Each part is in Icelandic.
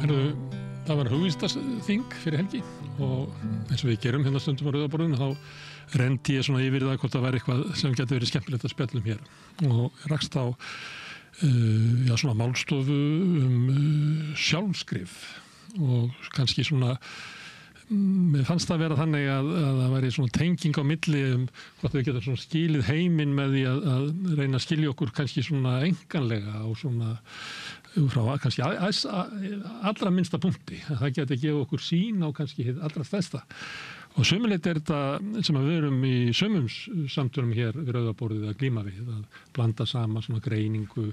það var hugvísindasþing fyrir helgi og eins og við gerum hérna stundum á Rauðaborðinu þá renndi ég svona yfir það hvort það væri eitthvað sem geti verið skemmtilegt að spjalla hér og rakst á svona málstofu sjálfskrif og kannski svona mér fannst það vera þannig að það væri svona tenging á milli hvort við getum svona skilið heiminn með því að reyna að skilja okkur kannski svona enganlega og svona frá kannski allra minnsta punkti að það geti gefa okkur sýn á kannski allra stærsta og sömulegt þetta sem við erum í sömum samtölum hér við Rauðaborðið að glíma við að blanda saman svona greiningu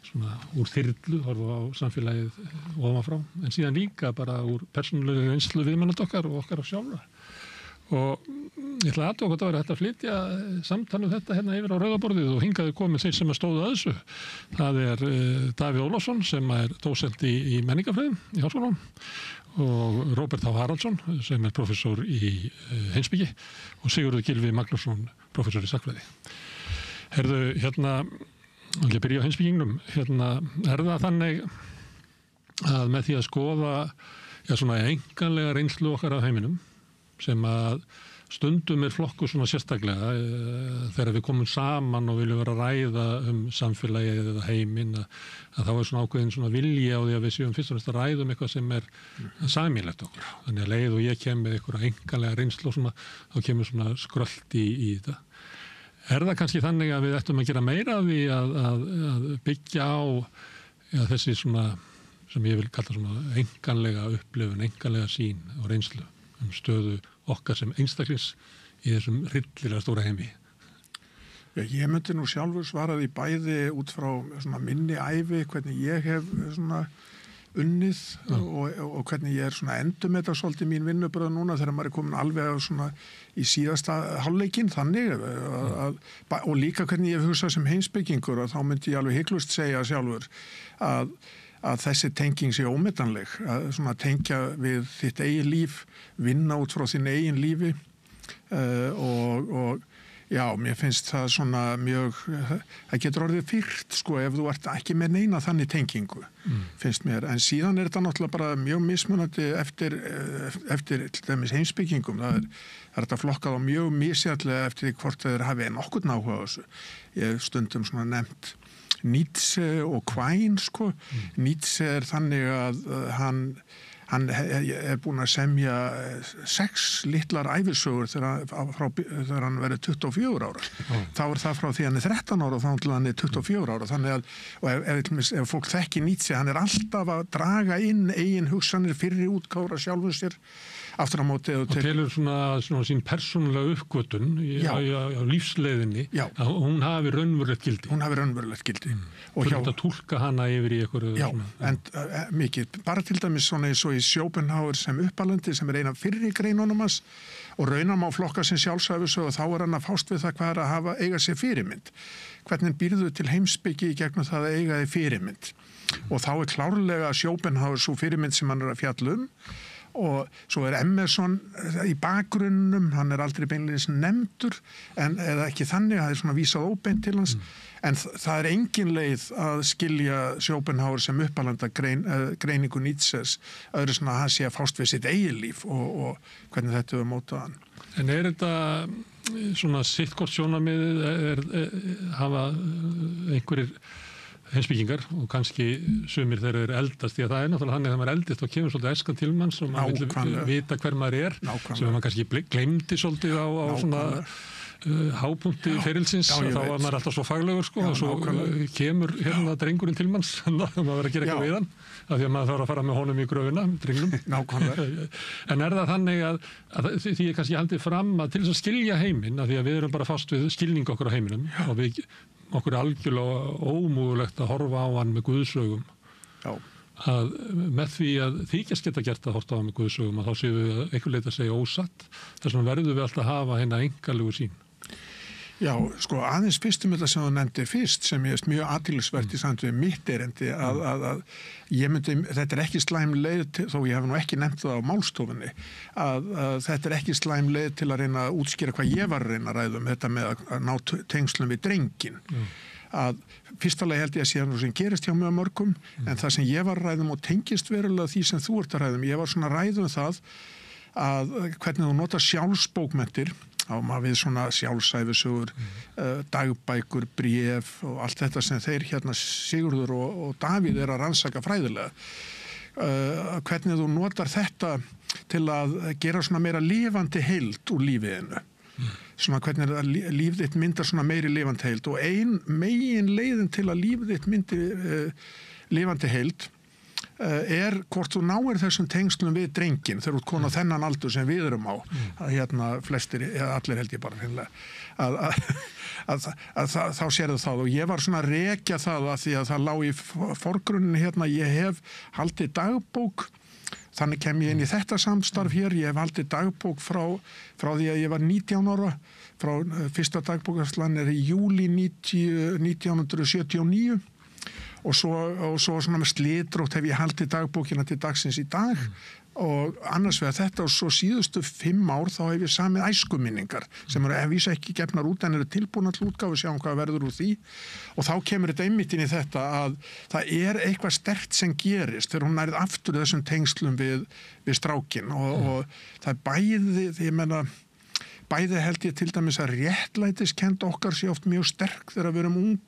svona úr þyrlu, horfa á samfélagið ofanfrá, en síðan líka bara úr persónulegri reynslu viðmælanda okkar og okkar á sjálfra. Og ég ætla að athuga hvort það væri hægt að flytja samtal þetta hérna yfir á Rauðaborðið og hingaði komið þeir sem stóðu að þessu. Það Davíð Ólafsson sem dósent í menningarfræðum í Háskólanum og Róbert H. Haraldsson sem prófessor í heimspeki og Sigurður Gylfi Magnússon, prófessor í sagnfræði. Herðu, ég byrja á heimspekingnum. Það þannig að með því að skoða svona enganlega reynslu okkar af heiminum sem að stundum flokku svona sérstaklega þegar við komum saman og viljum vera að ræða samfélagið eða heiminn að þá svona ákveðin svona vilji á því að við séum fyrst og fremst að ræða eitthvað sem sameiginlegt okkur. Þannig að leið og ég kem með einhverja enganlega reynslu og svona, þá kemur svona skrölt í þetta. Það kannski þannig að við ættum að gera meira af því að byggja á þessi svona, sem ég vil kalla svona enganlega upplifun, enganlega sýn og reynslu stöðu okkar sem einstaklings í þessum hryllilega stóra heimi? Ég myndi nú sjálfur svaraði bæði út frá svona minni ævi, hvernig ég hef svona unnið og hvernig ég svona endurmeta svolítið mín vinnubröð núna þegar maður komin alveg svona í síðasta hálfleikinn þannig og líka hvernig ég hef hugsað sem heimspekingur og þá myndi ég alveg hygglust segja sjálfur að þessi tenging sé ómetanleg, að svona tengja við þitt eigin líf, vinna út frá þín eigin lífi og já, mér finnst það svona mjög, það getur orðið fyrt sko ef þú ert ekki með neina þannig tengingu, finnst mér. En síðan þetta náttúrulega bara mjög mismunandi eftir til dæmis heimspekingum. Það þetta flokkað á mjög misjafnlega eftir hvort þeir hafi nokkurn áhuga á þessu. Ég stundum svona nefnt Nietzsche og Quine sko. Nietzsche þannig að hann búinn að semja 6 litlar ævisögur þegar hann verið 24 ára. Þá það frá því hann 13 ára og þá til hann 24 ára. Þannig að, og ef fólk þekki Nietzsche, hann alltaf að draga inn eigin hugsanir fyrri útgáfur af sjálfum sér aftur á móti. Og telur svona sín persónulega uppgötun á lífsleiðinni að hún hafi raunverulegt gildi. Hún hafi raunverulegt gildi. Og þetta túlka hana yfir í einhverju. Já, en mikið. Bara til dæmis svona eins og í Schopenhauer sem uppalandi sem eina fyrri greinunum hans og raunar má flokka sem sjálfsæfisög og þá hann að fást við það hvað að eiga sér fyrirmynd. Hvernig býrðu til heimspeki í gegnum það að eiga þig fyrirmynd. Og þá klárlega Schopenhauer svo fyrirmynd sem hann að fjalla og svo Emerson í bakgrunnum, hann aldrei beinleinis nefndur eða ekki þannig, það svona vísað óbeint til hans en það engin leið að skilja Schopenhauer sem uppalanda greiningu Nietzsches öðru svona að hann sé að fást við sitt eigin líf og hvernig þetta mótað hann. En þetta svona sittkort sjónarmið hafa einhverjir heimspekingar og kannski sumir þeir eldast því að það náttúrulega þannig að það maður eldist og kemur svolítið æskan til manns og maður vil vita hver maður sem maður kannski gleymdi svolítið á svona hápunkti ferilsins þá var maður alltaf svo faglegur sko og svo kemur hérna drengurinn til manns og maður verður að gera eitthvað við hann af því að maður þarf að fara með honum í gröfina drengnum. En það þannig að því ég kannski haldið fram að til þess að skilja heiminn af því að við erum bara fast við skilning okkur á heiminum og okkur algjörlega ómögulegt að horfa á hann með guðsögum. Að með því að þykjast geta gert að horfa á hann með guðsögum að þá séum við einhver leið að segja ósatt. Þess vegna verðum við alltaf að hafa hérna engalegu sýn. Já, sko aðeins fyrstum þetta sem þú nefndir fyrst sem ég mjög athyglisvert í samt við mitt erindi að ég myndi, þetta ekki slæm leið þó ég hef nú ekki nefnt það á málstofunni að þetta ekki slæm leið til að reyna að útskýra hvað ég var að reyna að ræða þetta með að ná tengslum við drenginn að fyrstulega held ég að síðan sem gerist hjá mjög mörgum, en það sem ég var að ræðum og tengist verulega því sem þú ert að ræðum, ég var svona að ræðum það að hvernig þú nota sjálfsbókmenntir, á maður við svona sjálfsæfisögur, dagbækur, bréf og allt þetta sem þeir hérna Sigurður og Davíð að rannsaka fræðilega. Hvernig þú notar þetta til að gera svona meira lifandi heild úr lífiðinu. Svona hvernig líf þitt myndar svona meiri lifandi heild, og ein megin leiðin til að líf þitt myndi lifandi heild hvort þú náir þessum tengslum við drenginn þegar þú ert komin á þennan aldur sem við erum á, að hérna flestir, allir held ég bara hreinlega, þá sérðu það, og ég var svona að rekja það að því að það lá í forgrunni hérna, ég hef haldið dagbók, þannig kem ég inn í þetta samstarf hér, ég hef haldið dagbók frá því að ég var 19 ára, frá fyrsta dagbókarslan í júlí 1979, og svo svona með slitrótt hef ég haldið dagbókina til dagsins í dag, og annars vegar þetta, og svo síðustu 5 ár þá hef ég samið æskuminningar sem eru ef vísa ekki gefnar út en eru tilbúna til útgáfu, sjáum hvað verður úr því, og þá kemur þetta einmitt inn í þetta að það eitthvað sterkt sem gerist þegar hún nærið aftur þessum tengslum við strákin, og það bæði, ég meina bæði held ég til dæmis að réttlætiskennd okkar sé oft mjög sterk þegar við erum ung.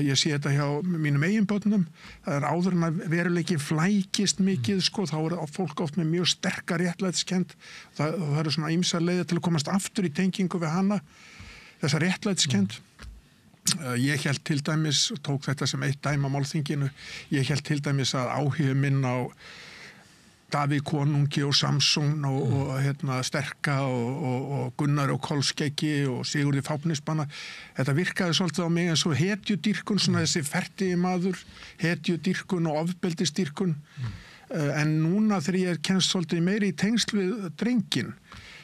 Ég sé þetta hjá mínum eiginbörnum, það áður en að veruleikin flækist mikið, sko, þá fólk oft með mjög sterkar réttlætiskennd, það eru svona ýmsar leiðir til að komast aftur í tengingu við hana, þessa réttlætiskennd. Ég held til dæmis, tók þetta sem eitt dæmi á málþinginu, ég held til dæmis að áhugi minn á Davíð konungi og Samson og hérna Sterka og Gunnar og Kolskeggi og Sigurði Fáfnisbanna, þetta virkaði svolítið á mig eins og hetjudýrkun, svona þessi fertigi maður, hetjudýrkun og ofbeldisdýrkun, en núna þegar ég kemst svolítið meiri í tengsl við drenginn,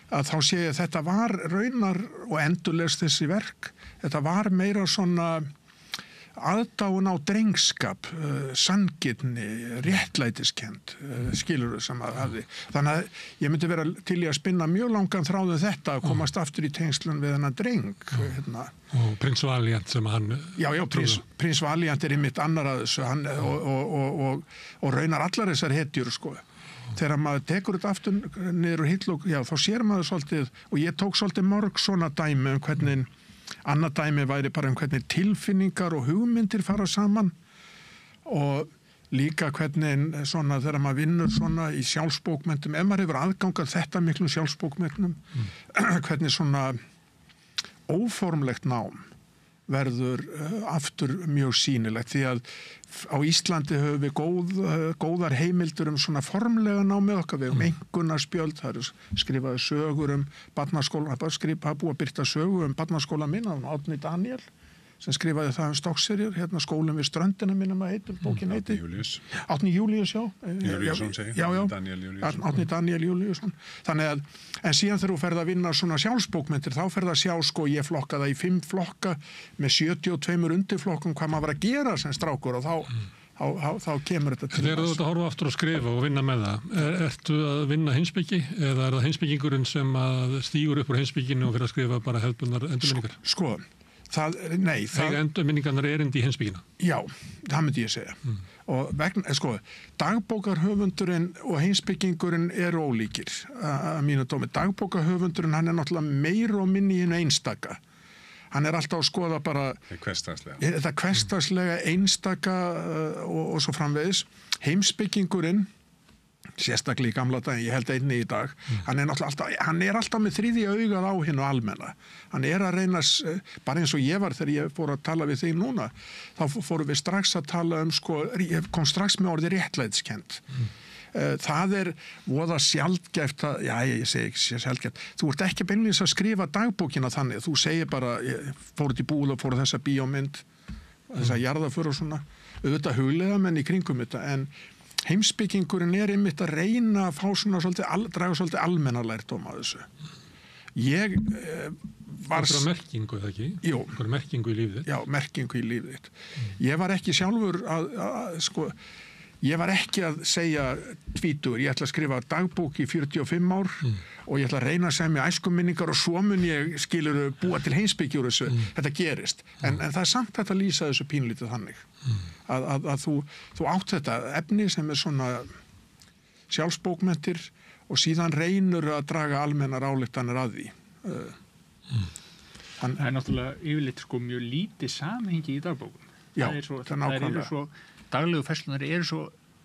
að þá sé ég að þetta var raunar og endurlegst þessi verk, þetta var meira svona aðdáun á drengskap, sanngirni, réttlætiskennd, skilurðu sem að hafði. Þannig að ég myndi vera til í að spinna mjög langan þráðu þetta að komast aftur í tengslun við hennar dreng. Hérna. Og Prins Valiant sem hann... Já, Prins Valiant einmitt annar að þessu, hann, og raunar allar þessar hetjur, sko. Þegar maður tekur þetta aftur niður og hill og, já, þá sér maður svolítið, og ég tók svolítið mörg svona dæmi hvernig annað dæmi væri bara hvernig tilfinningar og hugmyndir fara saman, og líka hvernig svona þegar maður vinnur svona í sjálfsbókmenntum, ef maður hefur aðgang að þetta miklum sjálfsbókmenntum, hvernig svona óformlegt nám verður aftur mjög sýnilegt, því að á Íslandi höfum við góðar heimildur svona formlega námið okkar, við höfum einkunnarspjöld, það eru skrifaði sögur barnaskóla, búið að birta sögu barnaskóla minn, Árni Daniel, sem skrifaði það Stokkseyrar, hérna skólinn við ströndina minnum að heitir, bókin heiti. Árni Júlíus, já. Júlíusson segir. Já. Daniel Júlíusson. Árni Daniel Júlíusson. Þannig að, en síðan þegar þú ferð að vinna svona sjálfsbókmyndir, þá ferð að sjá, sko, ég flokka það í 5 flokka með 72 undirflokkum hvað maður var að gera sem strákur, og þá kemur þetta til. Þegar þú ert að horfa aftur og skrifa og vinna með það, ertu að vinna heimspeki, eða það heimspekingurinn sem að stígur upp úr heimspekinu og fyrir að skrifa bara hefðbundnar endurminningar? Sko, endurminningarnar erindi í heimspekina? Já, það myndi ég segja. Og vegna, sko, dagbókarhöfundurinn og heimspekingurinn eru ólíkir að mínu dómi. Dagbókarhöfundurinn, hann náttúrulega meira og minni í einu einstaka. Hann alltaf að skoða bara þetta hversdagslega einstaka og svo framvegis. Heimspekingurinn, sérstaklega í gamla dag, ég held einni í dag, hann alltaf með þriðja augað á hinu almenna. Hann að reyna, bara eins og ég var þegar ég fór að tala við þig núna, þá fórum við strax að tala sko, ég kom strax með orðið réttlætiskennd. Það voða sjaldgæft að, já, ég segi ekki sjaldgæft, þú ert ekki beinlínis að skrifa dagbókina þannig, þú segir bara, ég fór út í búð og fór þessa bíómynd, þessa jarðaför og svona, auðvitað huglega menn í kringum þetta, en heimspekingurinn einmitt að reyna að fá svona draga svolítið almenna lærdóm af þessu. Ég var... Einhverja merkingu, eða ekki? Jú. Einhverja merkingu í lífið þitt? Já, merkingu í lífið þitt. Ég var ekki sjálfur sko, Ég var ekki að segja tvítugur, ég ætla að skrifa dagbók í 45 ár og ég ætla að reyna að semja æskuminningar og svo mun ég búa til heimspeki úr þessu. Þetta gerist. En það er samt hægt að lýsa þessu pínlítið þannig. Að þú átt þetta efni sem er svona sjálfsbókmenntir og síðan reynur að draga almennar ályktanir að því. Það er náttúrulega yfirleitt sko mjög lítið samhengi í dagbókum. Já, það er nákvæmlega. Daglegu færslunar eru svo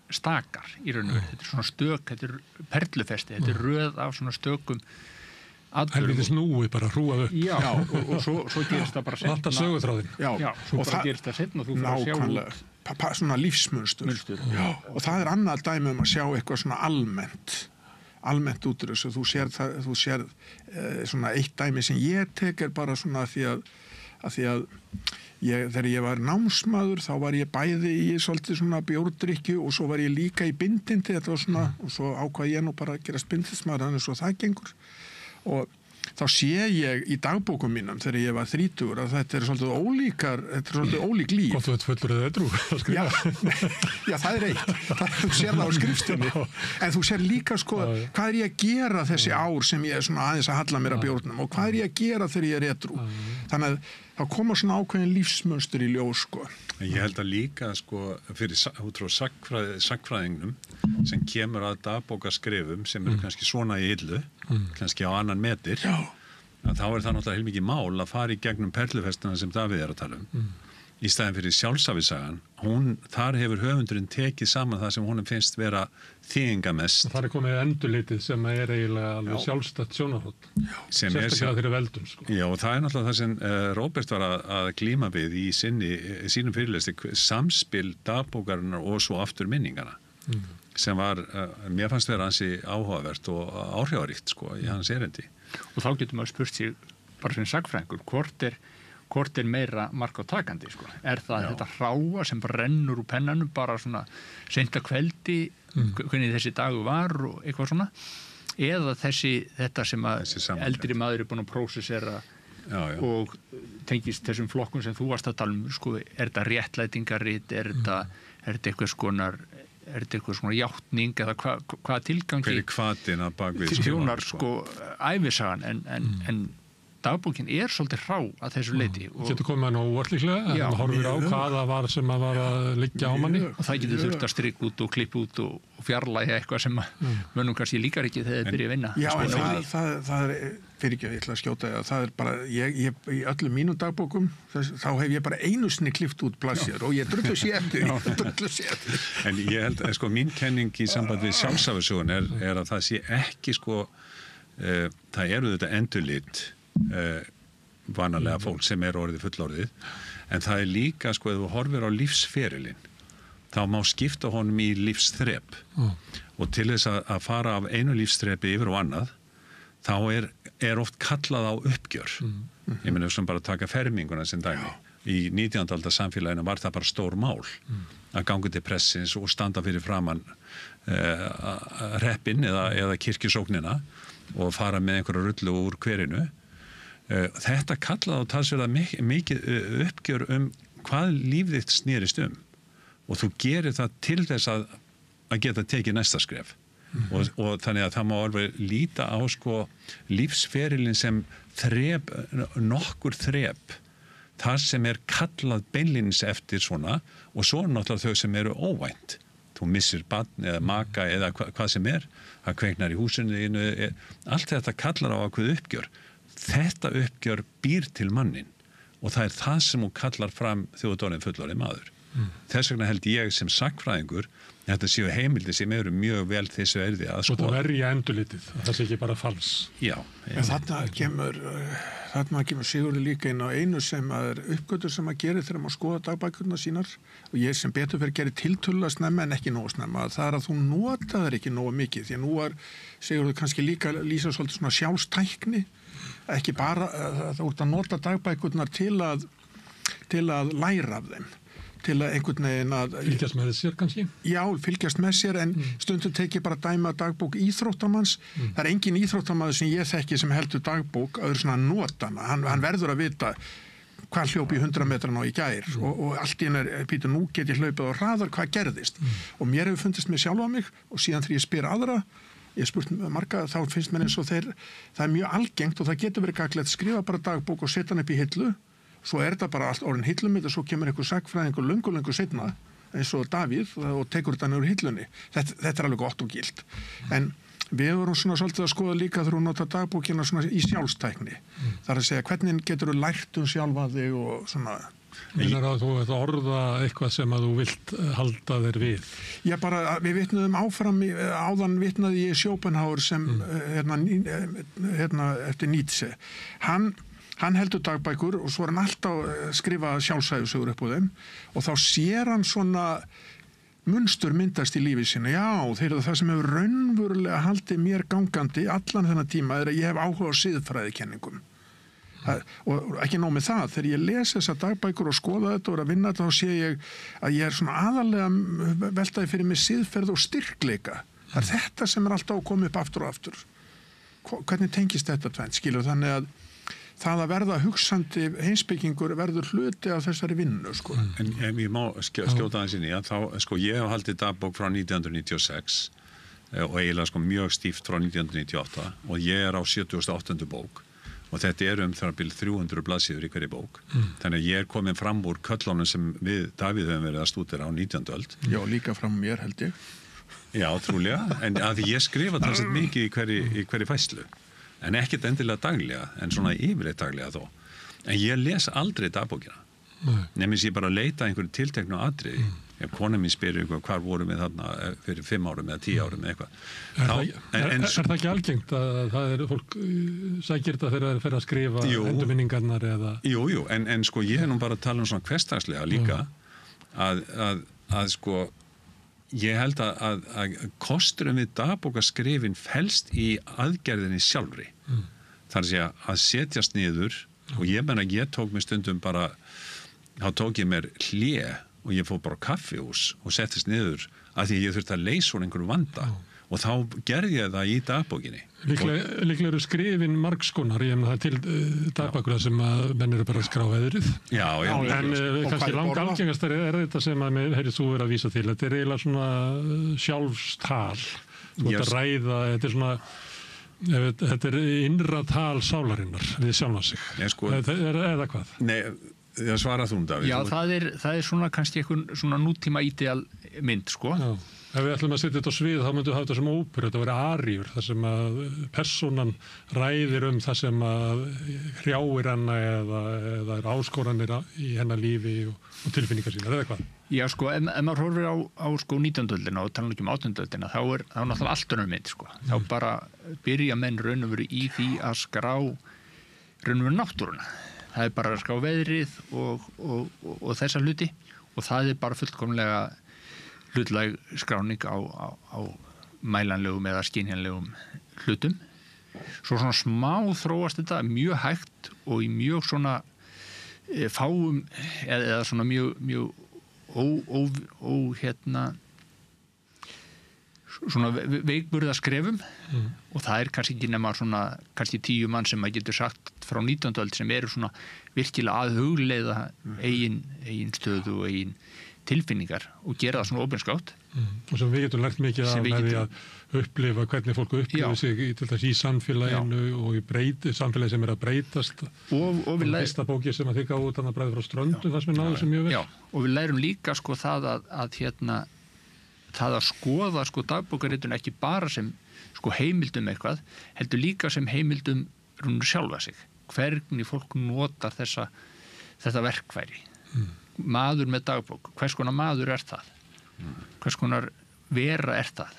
stakar í raun og veru. Þetta er svona stök, þetta er perlufesti, þetta er röð af svona stökum atburðum. Helviti snúið bara hrúað upp. Já, og svo gerist það bara setna. Alltaf sögutráðin. Já, svo bara gerist það setna og þú fyrir að sjá út. Svona lífsmunstur. Já, og það er annað dæmi að sjá eitthvað svona almennt út úr þessu. Þú sér svona eitt dæmi sem ég tek bara svona að því að þegar ég var námsmaður þá var ég bæði í svolítið svona bjórdrykkju og svo var ég líka í bindindi, þetta var svona, og svo ákvað ég nú bara að gerast bindismadur, þannig svo það gengur. Og þá sé ég í dagbókum mínum þegar ég var 30 að þetta er svolítið ólík líf. Hvort þú ert fullur eða edrú? Já, það er eitt. Þú sér það á skrifstunni. En þú sér líka sko, hvað er ég að gera þessi ár sem ég er svona aðeins að halla mér að bjórnum og hvað er ég að gera þegar ég er edrú? Þannig að þá koma svona ákveðin lífsmönstur í ljós sko. Ég held að líka sko fyrir út frá sagnfræðingnum sem kemur að dagbókaskrifum sem eru kannski svona í hillu, kannski á annan metir, að þá er það náttúrulega heilmikið mál að fara í gegnum perlufestina sem Davíð er að tala í staðin fyrir sjálfsævisagan. Þar hefur höfundurinn tekið saman það sem honum finnst vera þýðingamest. Það er komið endurlitið sem er eiginlega alveg sjálfstætt sjónarhótt. Sérstaklega fyrir veldum. Sko. Já, og það er náttúrulega það sem Róbert var að glíma við í sínum fyrirlesti, samspil dagbókarinnar og svo aftur minningana. Sem var, mér fannst vera ansi áhugavert og áhrifaríkt sko í hans erindi. Og þá getur maður spurt sig bara sem sagfræðingur, hvort er meira mark á takandi sko? Er það þetta hráa sem rennur úr pennanum bara svona seint að kveldi, hvernig þessi dagur var og eitthvað svona, eða þetta sem að eldri maður er búin að prósessera og tengist þessum flokkun sem þú varst að tala sko, er þetta réttlætingarit, er þetta eitthvað svona játning eða hvað tilgangi hver er hvatinn að bakvið þjónar sko ævisagan en dagbókin er svolítið hrá að þessu leyti. Getur komið hann óvart líklega, en horfir á hvaða var sem að var að liggja á manni. Og það getur þurft að strikka út og klippa út og fjarlægja eitthvað sem mönnum kannski líkar ekki þegar þeir byrja að vinna. Já, það er fyrir ekki að ég ætla að skjóta það er bara, ég í öllum mínum dagbókum þá hef ég bara einu sinni klippt út blaðsíður og ég drullu sér eftir. En ég held að sko mín kenning í samband við sjálfsævisögun er að það sé ekki sko það eru þetta endurlit vanalega fólk sem er orðið fullorðið, en það er líka sko ef þú horfir á lífsferilinn þá má skipta honum í lífsþrep og til þess að fara af einu lífsþrepi yfir og annað þá er oft kallað á uppgjör. Ég meina sem bara taka ferminguna sem dæmi. Í 19. aldar samfélaginu var það bara stór mál að ganga til pressins og standa fyrir framann reppinn eða kirkjusóknina og fara með einhverja rullu úr hverinu. Þetta kallaði á talsverða mikið uppgjör hvað líf þitt snerist og þú gerir það til þess að geta tekið næsta skref og þannig að það má alveg líta á sko lífsferilin sem nokkur þrep þar sem er kallað beinlínis eftir svona og svo náttúrulega þau sem eru óvænt. Þú missir barn eða maka eða hvað sem það kveiknar í húsinu, allt þetta kallar á ákveð uppgjör. Þetta uppgjör býr til mannin og það er það sem hún kallar fram þjóðdónin fullorðið maður. Þess vegna held ég sem sagnfræðingur þetta séu heimildi sem eru mjög vel þessu erði að skoða. Og það verja endurlitið, það sé ekki bara fals. Já. Þarna kemur Sigurður líka inn á einu sem er uppgötur sem að gera þegar maður skoða dagbækurna sínar og ég sem betur fyrir gerir tiltölulega snemma en ekki nógu snemma. Það er að þú nota þær ekki nógu mikið því að nú er Sigurður kannski líka lýsa svolítið svona sjálfstækni, ekki bara það út að nota dagbækurnar til að læra af þeim. Til að einhvern veginn að fylgjast með sér kannski? Já, fylgjast með sér en stundum tekið bara dæma dagbók íþróttamanns. Það er engin íþróttamaður sem ég þekki sem heldur dagbók öðru svona notana. Hann verður að vita hvað hljóp í 100 metrana í gær og allt í hennar, Pítur, nú get ég hlaupið á hraðar, hvað gerðist? Og mér hefur fundist mér sjálf á mig og síðan þegar ég spyr aðra, ég spurt marga, þá finnst mér eins og það er mjög algengt og það getur verið gaglegt, skrifa bara dagbók og setja hann upp í hillu, svo er þetta bara allt orðin hillumitt og svo kemur einhver sagnfræðingur löngu seinna, eins og Davíð, og tekur þetta niður hillunni. Þetta er alveg gott og gilt. En við vorum svona svolítið að skoða líka þegar hún nota dagbókina svona í sjálfstækni. Það er að segja, hvernig getur þú lært sjálfa þig og svona. Minnar að þú ert að orða eitthvað sem að þú vilt halda þér við? Já, bara, við vitnuðum áfram, áðan vitnaði ég Schopenhauer sem, eftir Nietzsche. Hann heldur dagbækur og svo er hann alltaf að skrifa sjálfsæðusögur upp á þeim og þá sér hann svona munstur myndast í lífi sínu. Já, það sem hefur raunverulega haldið mér gangandi allan þennan tíma er að ég hef áhuga á siðfræðikenningum. Og ekki nóg með það, þegar ég les þessar dagbækur og skoða þetta og er að vinna þetta, þá sé ég að ég er svona aðalega veltaði fyrir mig siðferð og styrkleika. Það er þetta sem er alltaf að koma upp aftur og aftur. Hvernig tengist þetta tvennt, skilur? Þannig að það að verða hugsandi heimspekingur verður hluti af þessari vinnu, sko. En ég má skjóta aðeins inn í að þá, sko, ég hef haldið dagbók frá 1996 og eiginlega mjög stíft frá 1998 og ég er á 78. bók. Og þetta þar bil 300 blaðsíður í hverju bók. Þannig að ég er komin fram úr köllunum sem við, Davíð, höfum verið að stúdera á 19. öld. Já, líka fram mér, held ég. Já, trúlega. En að ég skrifa talsett mikið í hverju fæslu. En ekkert endilega daglega, en svona yfirleitt daglega þó. En ég les aldrei dagbókina. Nefnist ég bara leita einhverju tilteknu atriði. Ef kona mín spyrir eitthvað, hvar vorum við þarna fyrir 5 árum eða 10 árum eða eitthvað. Er það ekki algengt að það fólk sækir þetta þegar það fer að skrifa endurminningarnar eða? Jú, en sko ég hef nú bara að tala um svona hversdagslega líka að sko ég held að kosturum við dagbókaskrifin felst í aðgerðinni sjálfri. Það er að segja að setjast niður og ég menna ég tók mér stundum bara, þá tók ég mér hlé og ég fór bara á kaffihús og settist niður að því ég þurfti að leysa úr einhverju vanda og þá gerði ég það í dagbókinni. Líklega eru skrifin margskonar, ég meina það til dagbækur sem að menn eru bara að skrá veðrið. Já. En kannski langalgengast er þetta sem að heyrðist þú verið að vísa til. Þetta er eiginlega svona sjálfstal. Þú ert að ræða, þetta er innra tal sálarinnar við sjálfa sig. Eða hvað? Nei, það svarað þú, Davíð. Já, það er svona kannski eitthvað svona nútíma ídeal mynd, sko. Já. Ef við ætlum að setja þetta á svið, þá myndum við hafa þetta sem óperu, þetta verið aríur, þar sem að persónan ræðir það sem að hrjáir hana eða er áskoranir í hennar lífi og tilfinningar sínar, eða hvað? Já, sko, ef maður horfir á sko 19. öldina og tala ekki um 18. öldina, þá er náttúrulega allt önnur mynd, sko. Þá bara byrja menn raun og veru í því að skrá raun og veru náttúruna. Það er bara að skrá veðrið og þessa hluti og það er bara fullkomlega hlutlæg skráning á mælanlegum eða skynjanlegum hlutum. Svo svona smá þróast þetta mjög hægt og í mjög svona fáum eða svona mjög svona veikburða skrefum og það er kannski ekki nema svona kannski 10 mann sem maður getur sagt frá 19. öld sem eru svona virkilega að hugleiða eigin stöðu og eigin tilfinningar og gera það svona opinskátt. Og sem við getum lært mikið af með því að upplifa hvernig fólk upplifa sig til þess í samfélaginu og í samfélagi sem er að breytast. Og við lærum fyrsta bóki sem að þykka út að bræða frá ströndum, það sem við náðum sem mjög vel. Já, og við lærum líka sko það að skoða sko dagbókaritun ekki bara sem sko heimildum eitthvað, heldur líka sem heimildum sjálfa sig. Hvernig fólk notar þetta verkfæri. Maður með dagbók, hvers konar maður er það? Hvers konar vera er það?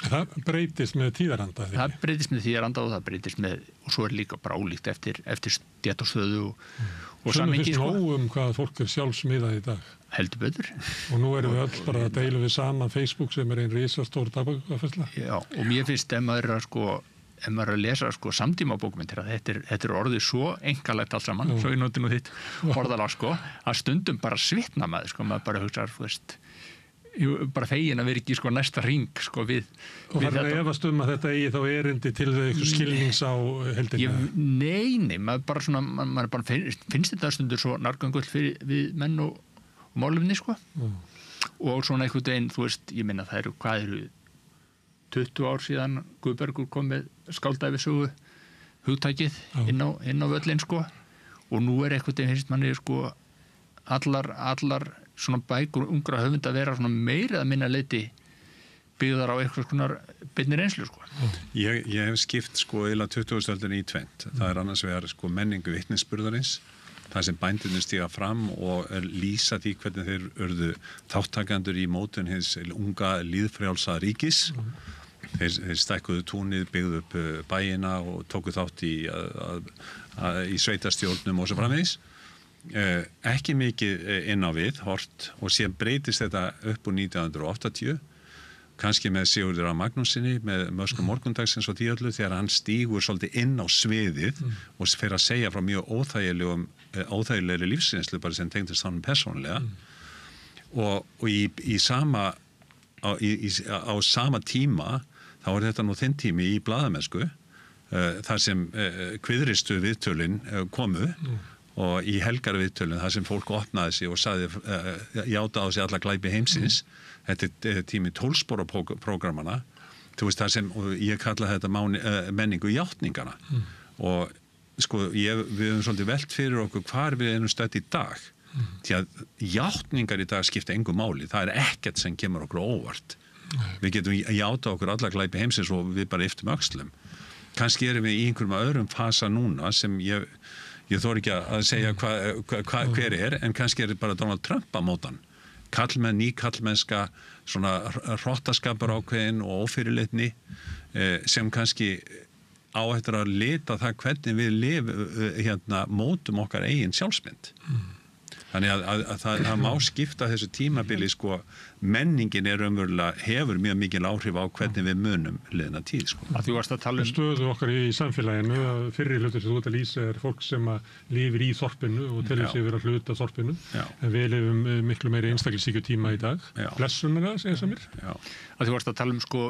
Það breytist með tíðaranda. Það breytist með tíðaranda og það breytist með, og svo er líka bara ólíkt eftir stétt og stöðu og samhengi. Svo finnst hvað fólk er sjálfsmiðað í dag. Heldur betur. Og nú erum við öll bara að deila við saman Facebook sem er ein risastór dagbókafærsla. Já, og mér finnst ef maður er að lesa sko samtíma bókmyndir að þetta er orðið svo einkalegt allt saman, svo ég noti nú þitt orðalag sko, að stundum bara svitna maður sko, maður bara hugsa, bara fegin að vera ekki sko næsta hring sko við Og það er efast að þetta eigi þá erindi til þau skilnings á heldina? Nei, maður bara svona, maður bara finnst þetta stundur svo nærgöngull við menn og málefni sko. Og svona einhvern veginn, þú veist, ég minna það hvað eru 20 ár síðan Guðbergur kom með skáldæfisögu hugtækið inn á völlin sko. Og nú einhvern veginn finnst manni sko allar svona bækur ungra höfund að vera svona meira að minna leiti byggðar á eitthvað skonar beinni reynslu sko. Ég hef skipt sko eila 20. öldinni í tvennt. Það er annars vegar sko menningu vitnisburðarins, það sem bændurnir stíga fram og lýsa því hvernig þeir urðu þáttakendur í mótun hins unga lýðfrjálsa ríkis. Þeir stækkuðu túnið, byggðu upp bæina og tóku þátt í sveitarstjórnum og svo framvegis. Ekki mikið inn á við hort og síðan breytist þetta upp úr 1980 kannski með Sigurður A. Magnússyni með Möskum morgundagsins og því öllu þegar hann stígur svolítið inn á sviðið og fer að segja frá mjög óþægilegri lífsreynslu bara sem tengdist hann persónulega og á sama tíma þá er þetta nú þinn tími í blaðamennsku þar sem kviðristu viðtölin komu og í helgarviðtölun þar sem fólk opnaði sig og sagði játa á sig alla glæpi heimsins þetta er tími 12-spora prógramana þú veist það sem ég kalla þetta menningu játningana og sko við höfum svolítið velt fyrir okkur hvar við erum stödd í dag því að játningar í dag skipta engu máli, það er ekkert sem kemur okkur óvart við getum játa okkur alla glæpi heimsins og við bara yftum öxlum kannski erum við í einhverjum öðrum fasa núna sem ég þori ekki að segja hver er, en kannski er bara Donald Trump á mótan. Ný kallmennska, svona hrottaskapar ákveðin og ófyrirlitni sem kannski á eftir að lita það hvernig við mótum okkar eigin sjálfsmynd. Þannig að það má skipta þessu tímabili sko, menningin hefur mjög mikil áhrif á hvernig við munum liðna tíð sko. Þú varst að tala stöðu okkar í samfélaginu, fyrri hlutur sem þú ert að lýsa er fólk sem lifir í þorpinu og telur sig vera hluta þorpinu, en við lifum miklu meiri einstaklisíkju tíma í dag. Blessunlega, segja samir. Þú varst að tala sko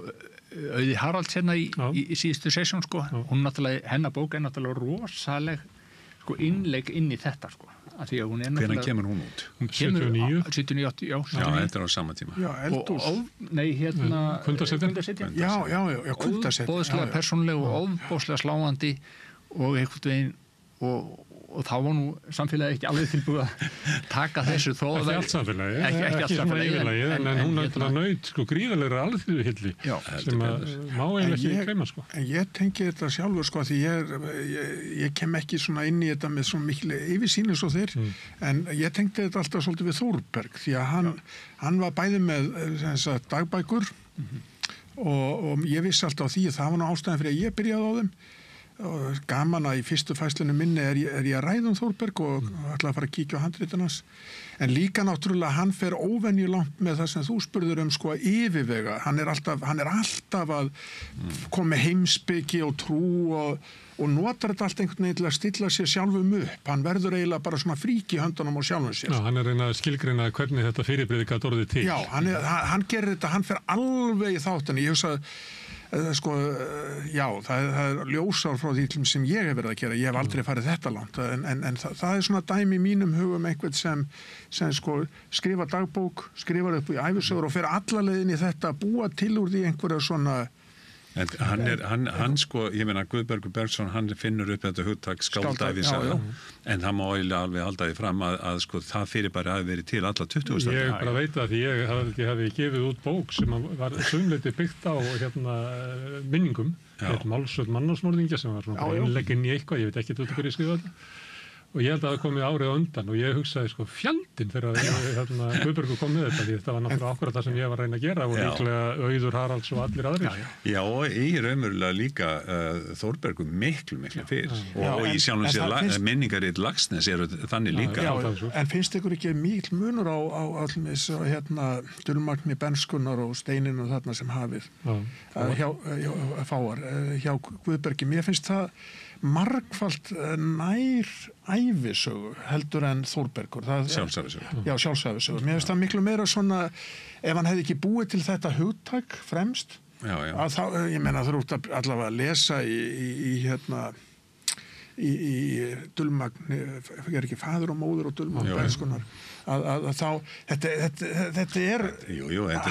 Auði Haralds hérna í síðustu sesjón sko, hún náttúrulega, hennar bók er náttúrulega rosaleg sko innlegg inn í þetta sko. Hvenær kemur hún út? Hún kemur 79, já. Já, þetta er á sama tíma. Já, Eldhús. Kundasetja. Já, Kundasetja. Óbóðslega persónuleg og óbóðslega sláandi og einhvern veginn og þá var nú samfélagi ekki alveg tilbúið að taka þessu þó ekki allt samfélagi, ekki svona yfirlagi en hún náttúrulega naut sko gríðarlegra alþýðuhylli sem má eiginlega ekki gleyma sko. En ég tengi þetta sjálfur sko því ég kem ekki svona inn í þetta með svona mikil yfirsýn eins og þeir en ég tengdi þetta alltaf svolítið við Þórberg því að hann var bæði með dagbækur og ég vissi alltaf á því að það var nú ástæðan fyrir að ég byrjaði á þeim og gaman að í fyrstu fæslunum minni er ég að ræða Þórberg og ætla að fara að kíkja á handritin hans en líka náttúrulega hann fer óvenju langt með það sem þú spurður sko að yfirvega hann er alltaf að koma með heimspeki og trú og notar þetta allt einhvern veginn til að stilla sér sjálfum upp hann verður eiginlega bara svona frík í höndunum á sjálfum sér. Já, hann er reyna að skilgreina hvernig þetta fyrirbrigði gat orðið til. Já, hann gerir þetta, hann fer alveg í þáttunni, ég hugsa sko, já, það er ljósár frá því sem ég hef verið að gera, ég hef aldrei farið þetta langt, en það er svona dæmi í mínum hugum einhvern sem sko skrifa dagbók, skrifar upp í ævisögur og fer alla leiðin í þetta að búa til úr því einhverja svona En hann sko, ég meina Guðbergur Bergsson, hann finnur upp þetta hugtak skáldæfisaga, en það má eiginlega alveg halda því fram að sko það fyrirbæri hafi verið til alla 20. Ég bara veit að því ég hafi gefið út bók sem var sumleiti byggt á minningum, málsögn mannásmorðingja sem var svona innlegginn í eitthvað, ég veit ekki út hverju ég skrifa þetta. Og ég held að það komið árið á undan og ég hugsaði sko fjandinn þegar Guðbergur kom með þetta því þetta var náttúrulega akkurat það sem ég var að reyna að gera og líklega Auður Haralds og allir aðrir. Já, og í raunverulega líka Þórbergur miklu fyrr og í sjálfum sér minningarrit Laxness eru þannig líka. Já, en finnst ykkur ekki mikil munur á allumis dulmagni bernskunnar og steininu þarna sem hafið hjá Fáar, hjá Guðbergi, mér finnst það margfalt nær ævisögu heldur en Þórbergur. Sjálfsævisögu. Já, sjálfsævisögu. Mér finnst það miklu meira svona, ef hann hefði ekki búið til þetta hugtak fremst, að þá, ég meina þú ert allavega að lesa í dulmagn, ekki faður og móður og dulmagn Bergssonar, að þá þetta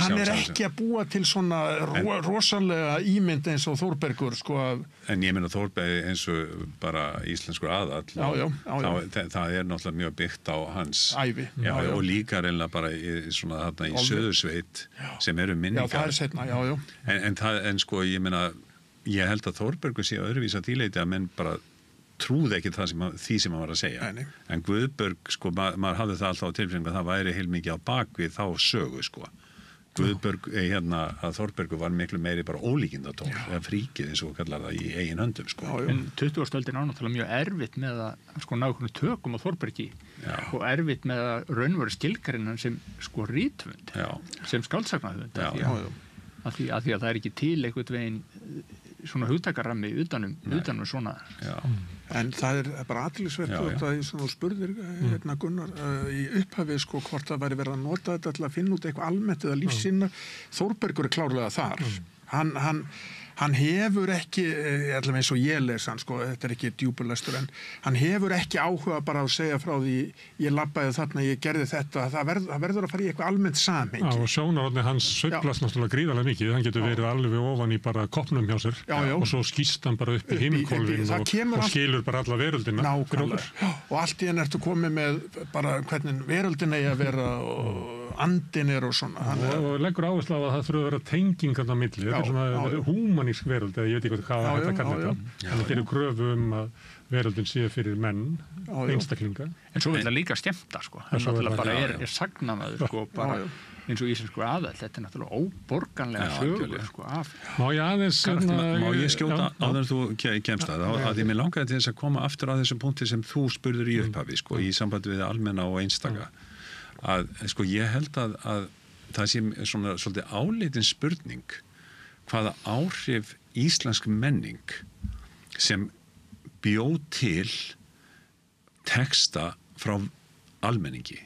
hann ekki að búa til svona rosalega ímynd eins og Þórbergur sko. En ég meina Þórberg eins og bara íslenskur aðall, það náttúrulega mjög byggt á hans ævi og líka reynilega bara svona þarna í Söðursveit sem eru minningar. Já, það seinna, en sko ég meina, ég held að Þórbergur sé öðruvísa tíleiti að menn bara trúði ekki því sem hann var að segja. En Guðbjörg, sko, maður hafði það alltaf á tilfinningu að það væri heilmikið á bakvið þá sögu, sko. Guðbjörg, að Þórbergur var miklu meiri bara ólíkindatól, eða fríkið eins og kallar það í eigin höndum, sko. En 20. náttúrulega mjög erfitt með að sko ná einhvern tökum á Þórbergi og erfitt með að raunveru skilgreina sem sko rítvönd, sem skáldsagnaðhöfund, af því að það er ekki til einhvern veginn svona hugtakarammi utanum svona. En það er bara athyglisvert að þú spurðir Gunnar í upphafi sko hvort það væri verið að nota þetta til að finna út eitthvað almennt eða lífsýna. Þórbergur er klárlega þar. Hann hefur ekki, allavega eins og ég les hann, sko, þetta er ekki djúpulestur, en hann hefur ekki áhuga bara að segja frá því ég labbaði þarna, ég gerði þetta, það verður að fara í eitthvað almennt samhengi. Já, og sjónarhorni hans sveiflast náttúrulega gríðarlega mikið, hann getur verið alveg ofan í bara koppnum hjá sér og svo skýst hann bara upp í himnkólfin og skilur bara alla veröldina. Nákvæmlega, og allt í enn ertu komið með bara hvernig veröldin eigi að vera og andin er og svona. Og leggur áherslu á að það þurfa að vera tengingar á milli, þetta er svona húmanísk veröld, eða ég veit ekki hvað þetta kallar þetta. Það gerir kröfu að veröldin sé fyrir menn, einstaklinga. En svo vil það líka skemmta, sko. Það náttúrulega bara er sagnamaður, sko, bara eins og íslensku aðall. Þetta er náttúrulega óborganlega sögur, sko, af. Má ég aðeins... Má ég skjóta áður en þú kemst það, að ég mig langaði til þess að koma aftur á þessum punkti sem þú spurður í upphafi, sko, í sambandi við almenna og einstaka. Að, sko, ég held að það sé svona svolítið áleitin spurning hvaða áhrif íslensk menning sem bjó til texta frá almenningi,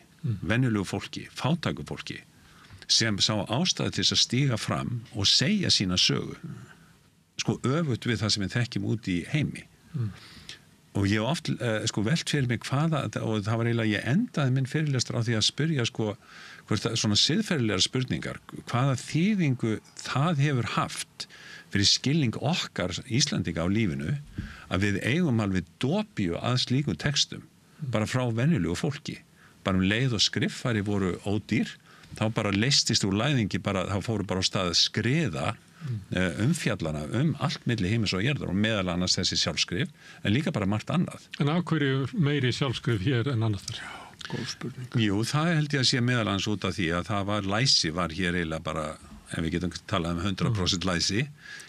venjulegu fólki, fátæku fólki sem sá ástæðu til þess að stíga fram og segja sína sögu, sko öfugt við það sem við þekkjum út í heimi. Og ég hef oft sko velt fyrir mig hvaða, og það var eiginlega, ég endaði minn fyrirlestur á því að spyrja sko svona siðferðilegar spurningar, hvaða þýðingu það hefur haft fyrir skilning okkar Íslendinga á lífinu að við eigum alveg dópíu að slíkum textum, bara frá venjulegu fólki, bara leið og skriffari voru ódýr, þá bara leystist úr læðingi, þá fóru bara á stað að skriða umfjallana allt milli himins og jarðar og meðal annars þessi sjálfskrif, en líka bara margt annað. En af hverju meiri sjálfskrif hér en annars þar? Góð spurning. Jú, það held ég að sé meðal annars út af því að það var læsi, var hér eiginlega bara, ef við getum talað 100% læsi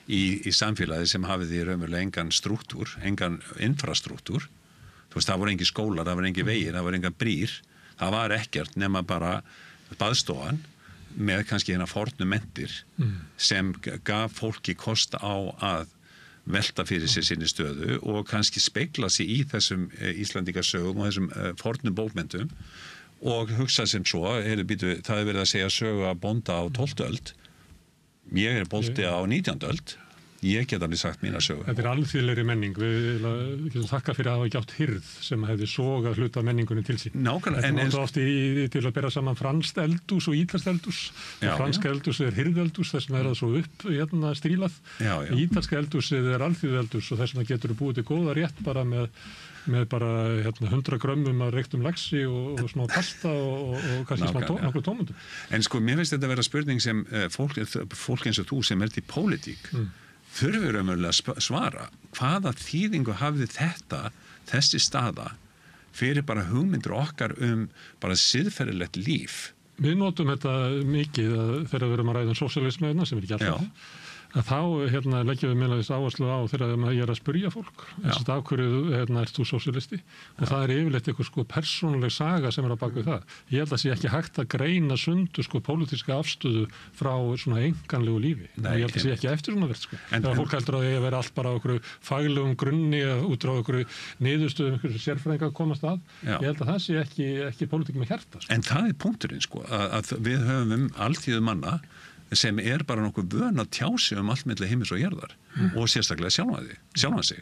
í samfélagi sem hafið því raunverulega engan strúktúr, engan infrastrúktúr. Þú veist, það voru engi skólar, það voru engi vegir, það voru engan brýr, það var ekkert nema bara baðstofan með kannski hérna fornu mentir sem gaf fólki kost á að velta fyrir sér sinni stöðu og kannski spegla sig í þessum Íslandingasögum og þessum fornu bókmenntum og hugsa sem svo, það er verið að segja sögu að bónda á 12. öld, ég er bóndi á 19. öld, ég get alveg sagt mína sögu. Þetta er alþýðlegri menning, við getum þakka fyrir að hafa ekki átt hirð sem hefði sogað hluta menningunni til sín. Nákvæmlega. Þetta er ofta til að bera saman franskt eldús og ítalskt eldús. Franska eldús er hirðeldús, þess vegna er það svo upp strílað. Ítalska eldúsið er alþýðeldús og þess vegna getur þú búið til góða rétt bara með bara 100 grömmum af reyktum laxi og smá pasta og kannski smá nokkuð tómundum. En sko, mér finnst þetta að vera spurning sem fólk eins og þú sem er til pólitík þurfum raunverulega að svara. Hvaða þýðingu hafði þessi staða fyrir bara hugmyndir okkar bara siðferðilegt líf? Við notum þetta mikið þegar við erum að ræða sósíalisma sem er ekki alltaf. að þá leggjum við meðal þess áherslu á þegar ég er að spyrja fólk eins og af hverju ert þú sósíalisti og það er yfirleitt eitthvað persónuleg saga sem er að baka við það. Ég held að sé ekki hægt að greina sundur pólitíska afstöðu frá svona einkanlegu lífi. Nei, ég held að sé ekki eftir svona verð þegar fólk heldur að ég vera allt bara á okkur faglegum grunni út frá okkur niðurstöðum okkur sérfræðingar að komast að. Ég held að það sé ekki pólitík með hjarta. En það er punkturinn að við höfum alþýðu manna sem er bara nokkuð vön að tjá sig allt milli heimis og jarðar og sérstaklega sjálfan sig.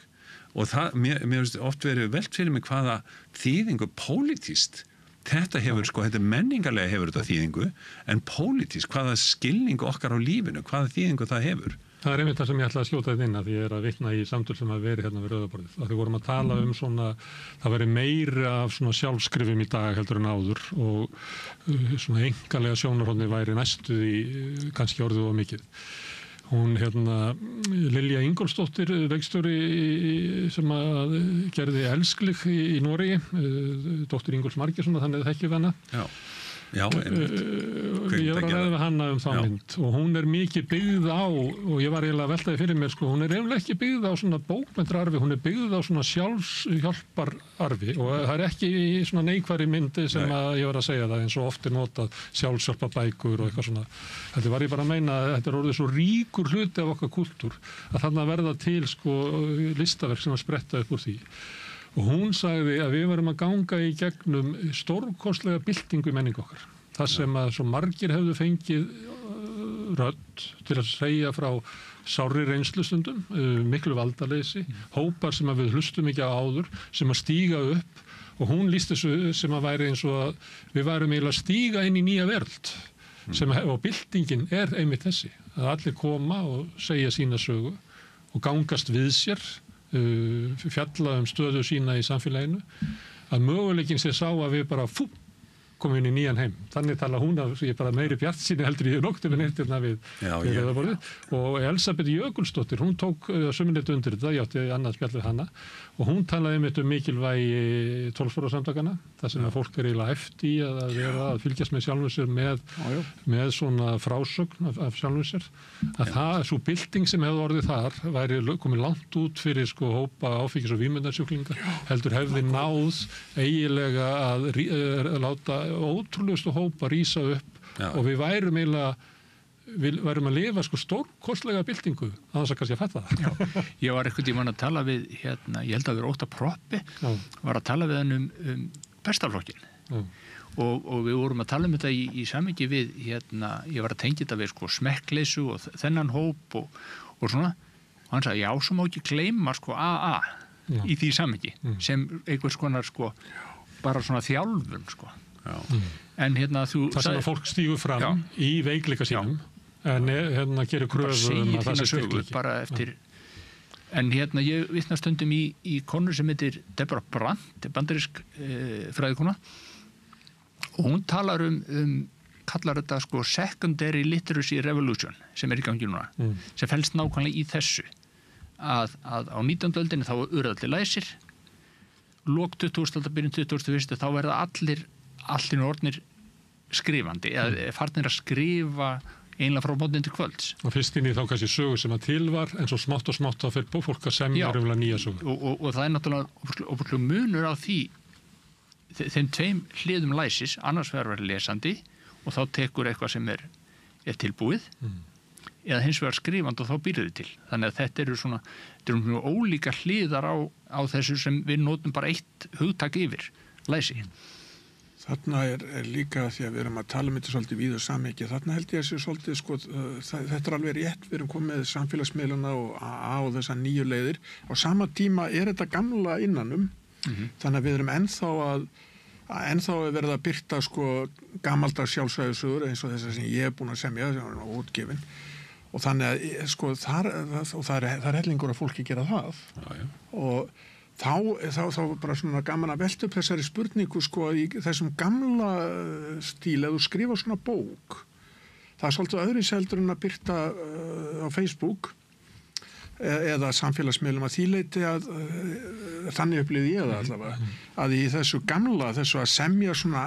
Og það, mér finnst oft verið velt fyrir mig hvaða þýðingu pólitískt þetta hefur, þetta menningarlega hefur þetta þýðingu, en pólitískt, hvaða skilningu okkar á lífinu, hvaða þýðingu það hefur. Það er einmitt það sem ég ætla að skjóta þetta inn að því ég er að vitna í samtöl sem hafa verið við Rauðaborðið. Að við vorum að tala svona, það veri meira af svona sjálfskrifum í dag heldur en áður og svona einkalega sjónarhorni væri næstuð í kannski orðið of mikið. Hún Lilja Ingólfsdóttir, leikstjóri sem að gerði Elsklig í Noregi, dóttir Ingólfs Margeirssonar, þannig að það ekki hana. Já, ég var að ræða við hana þá mynd og hún er mikið byggð á og ég var eiginlega að veltaði fyrir mér hún er eiginlega ekki byggð á svona bókmenntararfi, hún er byggð á svona sjálfshjálpararfi og það er ekki í svona neikværi myndi sem að ég var að segja það eins og oft er notað sjálfshjálparbækur og eitthvað svona. Þetta var ég bara að meina að þetta er orðið svo ríkur hluti af okkar kúltúr að þarna verða til listaverk sem að spretta upp úr því. Og hún sagði að við varum að ganga í gegnum stórkostlega byltingu í menningu okkar. Það sem að svo margir hefðu fengið rödd til að segja frá sárri reynslustundum, miklu valdaleysi, hópar sem að við hlustum ekki á áður, sem að stíga upp og hún lýsti þessu sem að væri eins og að við værum eiginlega að stíga inn í nýja veröld og byltingin er einmitt þessi, að allir koma og segja sína sögu og gangast við sér fjalla stöðu sína í samfélaginu að möguleikin sé sá að við bara komum inn í nýjan heim. Þannig tala hún að ég bara meiri bjartsýni heldur ég noktum en eittirna við Rauðaborðið og Elsabet Jökulsdóttir, hún tók sömuleitt undir þetta, ég átti annað spjall við hana og hún talaði mikilvægi 12 samtakana, það sem að fólk er eiginlega eftir í að vera að fylgjast með sjálfum sér með svona frásögn af sjálfum sér, að það, svo bylting sem hefði orðið þar, væri komið langt út fyrir hópa áfengis- og vímuefnasjúklinga, heldur hefði náð eiginlega að láta ótrúlegustu hópa rísa upp og við værum eiginlega við værum að lifa stórkostlega byltingu að þess að kannski að fatta það. Ég var einhvern tímann að tala við ég held að vera Óttar Proppi var að tala við hann um bestaflokkin og við vorum að tala um þetta í samhengi við ég var að tengja þetta við smekkleysu og þennan hóp og svona og hann sagði já, svo má ekki gleyma AA í því samhengi sem einhvers konar bara svona þjálfun en þú það sem að fólk stígur fram í veikleika sínum en gerir kröfu að það sé styrkleiki bara eftir en ég vitna stundum í konu sem heitir Deborah Brandt, bandarísk fræðikona og hún talar kallar þetta secondary literacy revolution sem er í gangi núna sem felst nákvæmlega í þessu að á 19. öldinni þá eru allir læsir lok 20. aldar byrjun 21. þá verða allir orðnir skrifandi eða farnir að skrifa einlega frá mótni til kvölds. Og fyrst inn í þá kannski sögu sem að til var en svo smátt og smátt þá fyrir fólk að semja nýja sögu. Og það er náttúrulega munur á því þeim tveim hliðum læsis annars vegar verið lesandi og þá tekur eitthvað sem er tilbúið eða hins vegar skrifandi og þá býrðu til. Þannig að þetta eru svona ólíka hliðar á þessu sem við notum bara eitt hugtak yfir læsi. Þarna er líka því að við erum að tala um þetta svolítið víður samhengi. Þarna held ég að sé svolítið, þetta er alveg rétt, við erum komið með samfélagsmiðluna og á þessar nýju leiðir. Á sama tíma er þetta gamla innanum, þannig að við erum ennþá verið að birta gamaldags sjálfsæðisugur eins og þessar sem ég er búin að semja, sem er útgefin. Og þannig að það er hellingur að fólki gera það. Og þá bara svona gaman að velta upp þessari spurningu í þessum gamla stíl eða þú skrifa svona bók það er svolítið öðru seldur en að birta á Facebook eða samfélagsmiðlum að því leyti að þannig upplýði ég það allavega að í þessu gamla, þessu að semja svona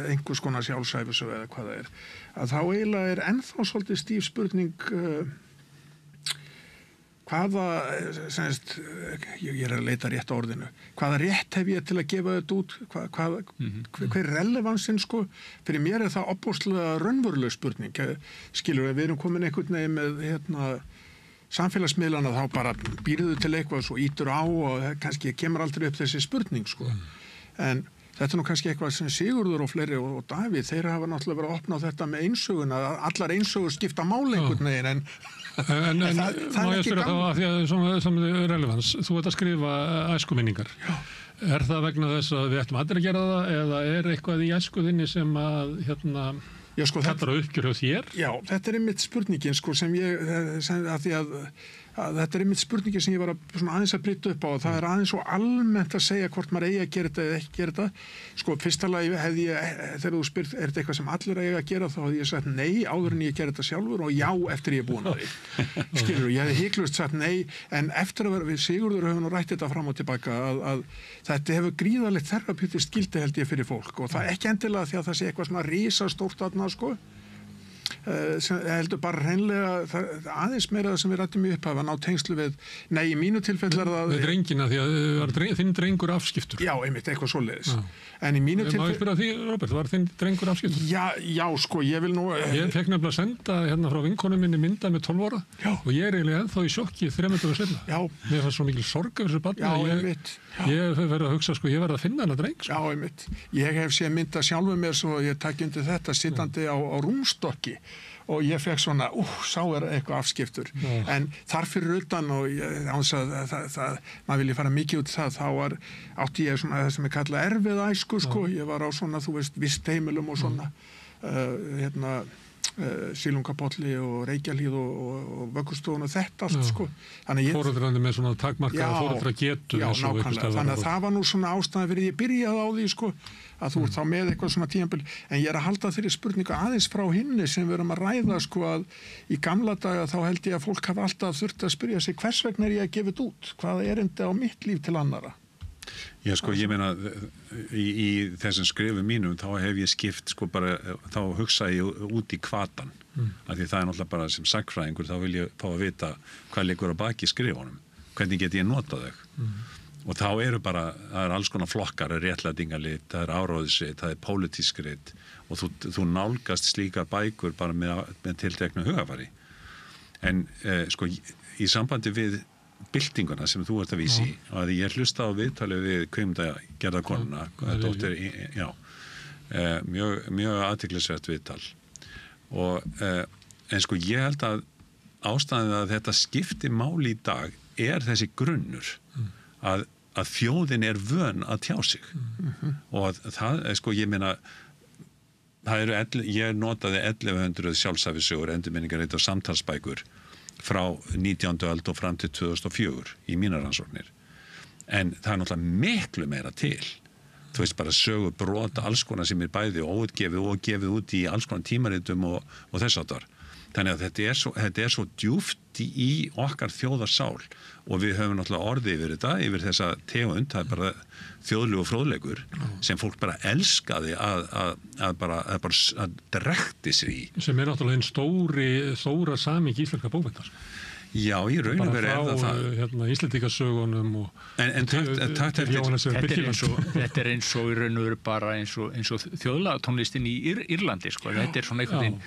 einhvers konar sjálfsæfisögu eða hvað það er að þá eiginlega er ennþá svolítið stíf spurning hvaða semst, ég að leita rétt á orðinu, hvaða rétt hef ég til að gefa þetta út, hver relevansinn sko, fyrir mér það opbóðslega raunveruleg spurning, skilur við erum komin einhvern veginn með samfélagsmiðlana þá bara býrðu til eitthvað svo ítur á og kannski kemur aldrei upp þessi spurning sko, en þetta nú kannski eitthvað sem Sigurður og fleiri og Davíð, þeir hafa náttúrulega verið að opna þetta með einsögun, að allar einsögur skipta máli einhvern veginn, en má ég spyrja þá að því að sem relevans, þú ert að skrifa æskuminningar. Er það vegna þess að við ættum allir að gera það eða er eitthvað í æskuðinni sem að kallar á uppgjör hjá þér? Já, þetta einmitt spurningin sko sem þetta einmitt spurningin sem ég var aðeins að brýta upp á og það aðeins svo almennt að segja hvort maður eigi að gera þetta eða ekki gera þetta. Sko, fyrsta lagi hefði ég, þegar þú spyrt, er þetta eitthvað sem allir eigi að gera, þá hefði ég sagt nei áður en ég gera þetta sjálfur og já eftir ég er búin að því. Skilur, ég hefði hiklaust sagt nei, en eftir að við Sigurður höfum nú rætt þetta fram og tilbaka að þetta hefur gríðarlegt þerapeutískt gildi held ég fyrir fólk og það ekki endilega því að það sé eitthvað svona risastórt þarna sko. Heldur bara hreinlega aðeins meira það sem við rættum í upphafi að ná tengslu við, nei í mínu tilfelli er það við drengina því að þinn drengur afskiptur já, einmitt eitthvað svoleiðis en í mínu tilfelli má ég spyrja því, Robert, var þinn drengur afskiptur? Já, sko, ég vil nú ég fekk nefnilega að senda hérna frá vinkonu minni mynda með 12 ára og ég eiginlega ennþá í sjokki 3 mínútur seinna mér fannst svo mikil sorg yfir þessu barni ég verið að hugsa, sko, ég verið að finna hana dreng sko. Já, einmitt, ég hef séð mynda sjálfur mér svo ég takk undir þetta sittandi á rúmstokki og ég fekk svona, sá eitthvað afskiptur en þar fyrir utan og maður vilja fara mikið út það, þá átti ég svona það sem kallað erfið æsku sko, ég var á svona, þú veist, vistheimilum og svona Sílungapolli og Reykjahlíð og Vöggustofun og þetta allt sko. Foreldrarnir með svona takmarkaða foreldra getu nákvæmlega, þannig að það var nú svona ástæða fyrir ég byrjaði á því sko að þú ert þá með eitthvað svona tímabil en ég að halda þeirri spurningu aðeins frá hinni sem við erum að ræða sko að í gamla daga þá held ég að fólk hafa alltaf þurft að spyrja sig hvers vegna ég að gefa þetta út, hvað erindi á mitt líf til annara. Já, sko, ég meina í þessum skrifum mínum þá hef ég skipt sko bara, þá hugsa ég út í hvatan af því það náttúrulega bara sem sagnfræðingur þá vil ég fá að vita hvað liggur á baki skrifunum, hvernig get ég notað þau og þá eru bara, það alls konar flokkar, réttlætingarrit, það áróðisrit, það pólitískrit og þú nálgast slíkar bækur bara með tilteknu hugafari en sko í sambandi við byltinguna sem þú ert að vísi og að ég hlusta á viðtalið við kvikmyndagerðarkonuna dóttir, mjög athyglisvert viðtal og en sko ég held að ástæðan að þetta skipti máli í dag er þessi grunnur að þjóðin er vön að tjá sig og að það sko ég meina ég notaði 1100 sjálfsæfisögur, endurminningarrit og samtalsbækur frá 19. öld og fram til 2004 í mínar rannsóknir. En það náttúrulega miklu meira til. Þú veist bara sögur brot alls konar sem bæði óutgefið og gefið út í alls konar tímaritum og þess áttar. Þannig að þetta er svo djúpt í okkar þjóðarsál og við höfum náttúrulega orðið yfir þessa tegund, það bara þjóðlegu fróðleikur sem fólk bara elskaði að drekti sig í. Sem er náttúrulega einn stóra samingi íslenska bókmenntar. Já, í raun og veru er það Íslendingasögunum og þetta er eins og í raun og veru bara eins og þjóðlagatónlistin í Írlandi sko. Þetta er svona einhvern veginn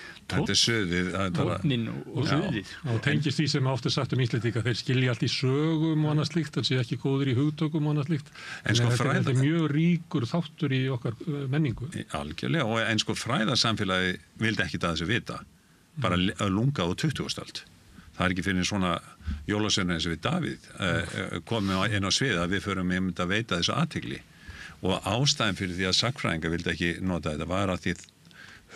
tónnin og suðið og tengist því sem ofta sagt Íslendinga, þeir skilja allt í sögum og annað slíkt, það sé ekki góður í hugtökum og annað slíkt en sko þetta er mjög ríkur þáttur í okkar menningu. Algjörlega, en sko fræðasamfélagi vildi ekki það þessu vita bara lunga á 20. öld. Það er ekki fyrir svona jólasveina eins og við Davíð komum inn á svið að við förum að veita þessu athygli og ástæðan fyrir því að sagnfræðingar vildi ekki nota þetta var að því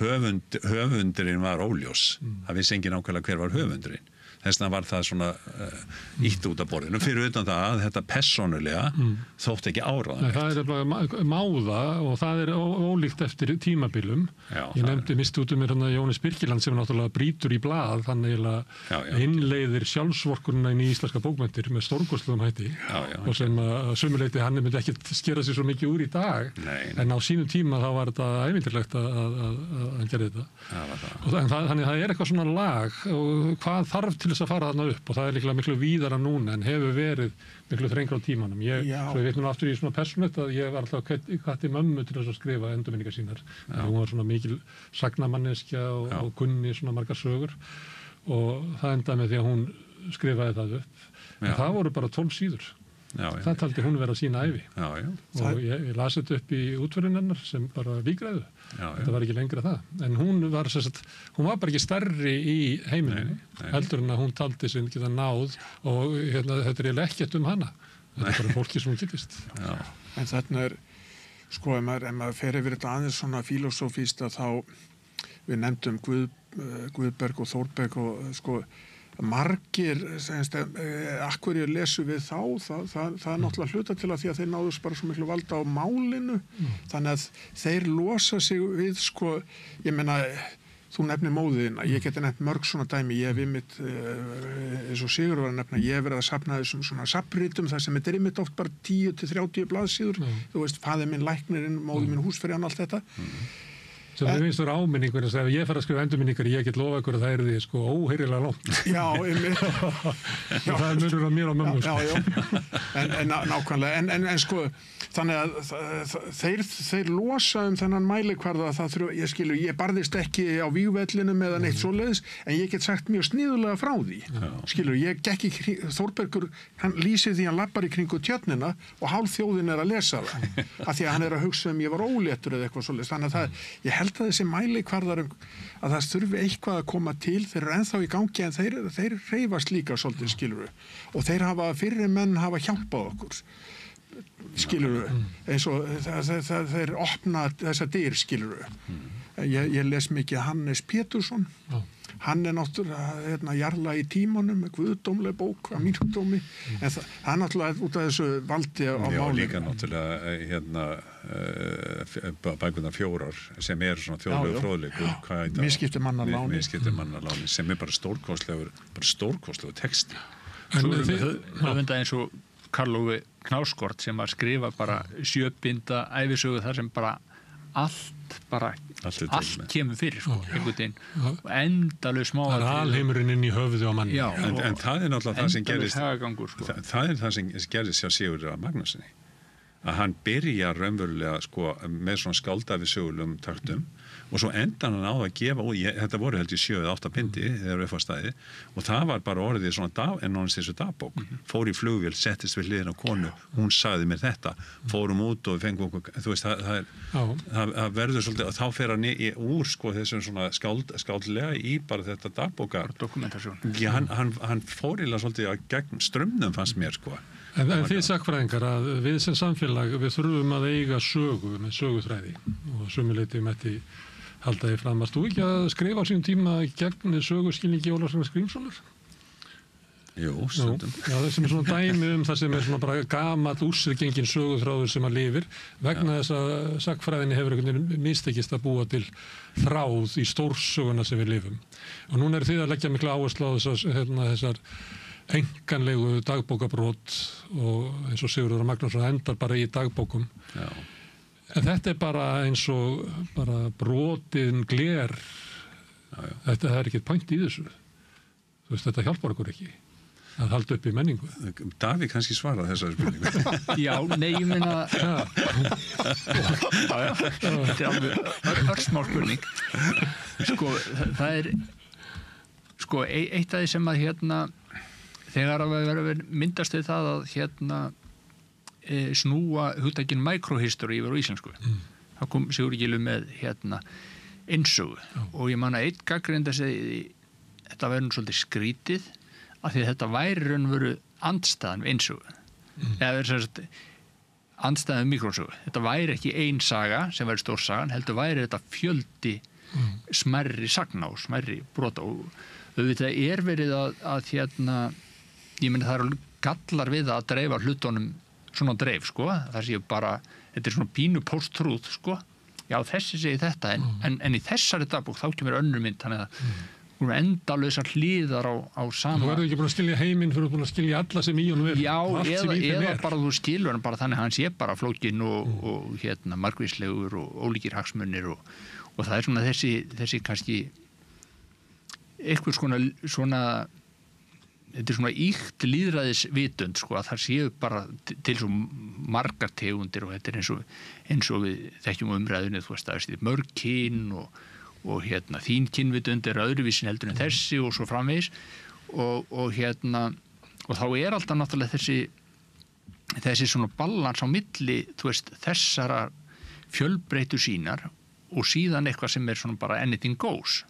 höfundurinn var óljós það vissi engin nákvæmlega hver var höfundurinn þess vegna var það svona ítt út af borðinu fyrir utan það að þetta persónulega þótt ekki áráðanlegt. Það er bara máða og það er ólíkt eftir tímabilum. Ég nefndi misti út mér Jónis Birkiland sem náttúrulega brýtur í blað, hann eiginlega innleiðir sjálfsvorkunina inn í íslenska bókmenntir með stórkostlegum hætti og sem að sumuleyti hann myndi ekki skera sig svo mikið úr í dag en á sínum tíma þá var þetta ævintýrlegt að hann gerði þetta. Þannig það er eitthvað svona lag og hvað þarf til þess að fara þarna upp og það líklega miklu víðara núna en hefur verið miklu þrengra á tímanum. Svo ég veit nú aftur í svona persónulegt að ég var alltaf hvatti mömmu til þess að skrifa endurminningar sínar. Hún var svona mikil sagnamanneskja og kunni svona margar sögur og það endaði með því að hún skrifaði það upp. En það voru bara 12 síður. Það taldi hún vera sína ævi og ég las þetta upp í útverðinennar sem bara líkræðu. Þetta var ekki lengra það. En hún var bara ekki stærri í heiminum heldur en að hún taldi sem geta náð og þetta er ekkert hana. Þetta er bara fólki sem hún getist. En þarna sko, ef maður fer yfir þetta aðeins svona filosófísta þá við nefndum Guðberg og Þórberg og sko margir, akkur ég lesu við það er náttúrulega hluta til að því að þeir náðust bara svo miklu valda á málinu þannig að þeir losa sig við sko, ég meina þú nefnir móðina, ég geti nefnt mörg svona dæmi, ég hef ymmit eins og Sigur var að nefna, ég hef verið að safna þessum svona safnritum þar sem er ymmit oft bara 10-30 blaðsíður, þú veist, faðir minn læknirinn, móðir minn húsfreyjan, allt þetta sem það finnst þér áminningur að ef ég fer að skrifa endurminningar ég get lofa ykkur að það er því sko óheyrilega langt. Það er munur á mér og mömmu. En nákvæmlega, en sko þannig að þeir losa þennan mælikvarða að ég barðist ekki á vígvellinum eða neitt svoleiðis, en ég get sagt mjög sniðulega frá því. Ég gekk í Þórbergur, hann lýsir því hann lappar í kringu tjörnina og hálf þjóðin er að lesa það, af því að hann er að hugsa ég var óléttur eða eitthvað svoleiðis. Þannig að ég held að þessi mælikvarðar að það þurfi eitthvað að koma til, þeir eru ennþá í gangi en þeir hreyfast líka svolítið skiluru og þeir fyrri menn hafa hjálpað okkur skiluru eins og þeir opna þessa dyr skiluru ég les mikið Hannes Pétursson hann er náttúrulega jarla í tímanum með guðdómleg bók af mýrdómi en það er náttúrulega út af þessu valdi á málinu. Já, líka náttúrulega bækurnar 4 sem er svona þjóðlegu fróðleikur Misskipti mannarláni sem er bara stórkostlegur texti. Höfunda eins og Karl Ove Knausgård sem að skrifa bara 7 binda ævisögu þar sem bara allt kemur fyrir sko, einhvern veginn og endalaus smáatriði. Það er alheimurinn inn í höfuði á manni. En það er náttúrulega það sem gerist sko. það er það sem gerist hjá Sigurði Magnússyni að hann byrjar raunverulega sko, með svona skáldafi sögulegum taktum og svo endan hann á að gefa þetta voru held í 7-8 bindi þegar við fór staði og það var bara orðið svona ennónist þessu dagbók fór í flugvél, settist við hliðin á konu hún sagði mér þetta, fórum út og fengum okkur, þú veist, það verður svolítið, þá fer hann úr sko þessum svona skáldlega í bara þetta dagbókar dokumentasjón. Hann fór ílega svolítið að gegn strömmnum fannst mér sko. En þið sakfræðingar að við sem samfélag við þurfum að eiga sögu með söguþræði og sömuleyti mætti halda því fram. Varst þú ekki að skrifa á sínum tíma gegn söguskilningi Ólafs Ragnars Grímssonar? Jú, stundum. Já, það sem er svona dæmi það sem er svona bara gamall úrsergengin söguþráður sem að lifir vegna þess að sakfræðinni hefur einhvern veginn mistekist að búa til þráð í stórsöguna sem við lifum. Og núna er þið að leggja mikla áherslu á þessar enganlegu dagbókabrót og eins og Sigurður Magnússon endar bara í dagbókum. Já. En þetta er bara eins og bara brotin gler. Þetta er ekkert point í þessu. Þú veist, þetta hjálpar okkur ekki að halda upp í menningu. Davíð kannski svaraði þessari spurningu. Já, nei, ég meina þetta er alveg örsmál spurning. Sko, það er sko, eitt af því sem að þegar að vera myndast við það að snúa hugtakinn microhistory yfir á íslensku. Það kom Sigurður Gylfi með innsögu og ég man að einn gagnrýndi að segja þetta væri nú svolítið skrítið af því að þetta væri raunveru andstæðan við innsögu. Eða sem sagt andstæðan við mikrosögu. Þetta væri ekki ein saga sem væri stórsagan, heldur væri þetta fjöldi smærri sagna og smærri brota og auðvitað er verið að ég meni það eru gallar við að dreifa hlutunum svona dreif, sko, það séu bara þetta er svona pínu post-truth, sko já, þessi segi þetta, en í þessari dagbók þá kemur önnur mynd, þannig að endalausar hliðar á sama. Þú verður ekki búin að skilja heiminn fyrir búin að skilja alla sem í honum er. Já, eða bara þú skilur hann bara þannig að hann sé bara flókinn og margvíslegur og ólíkir hagsmunir og það er svona þessi kannski eitthvað svona svona ýkt lýðræðisvitund sko, að það séu bara til svo margar tegundir og þetta eins og við þekkjum umræðinu, þú veist, það mörg kyn og þín kynvitund öðruvísin heldur en þessi og svo framvegis og þá alltaf náttúrulega þessi svona balans á milli, þú veist, þessara fjölbreytu sínar og síðan eitthvað sem svona bara anything goes.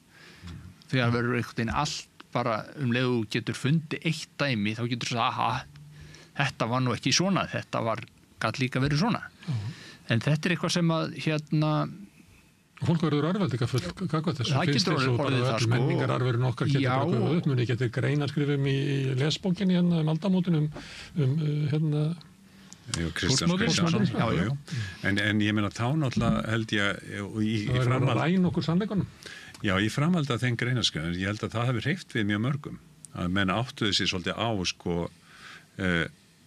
Þegar verður einhvern veginn allt bara leið þú getur fundið eitt dæmi, þá getur þú aha, þetta var nú ekki svona, þetta gat líka verið svona. En þetta eitthvað sem að Fólk verður örveldingafull gagnvart þessu. Það getur orðið það sko. Menningararfurinn okkar getur bara guðið upp, muni getur greinaskrifum í lesbókinni aldamótin Kristjáns. En ég meina þá náttúrulega held ég það verður að ræna okkur sannleikunum. Já, í framhaldi af þeim greinaskrifum, ég held að það hefur hreyft við mjög mörgum. Að menn áttuðu sér svolítið á sko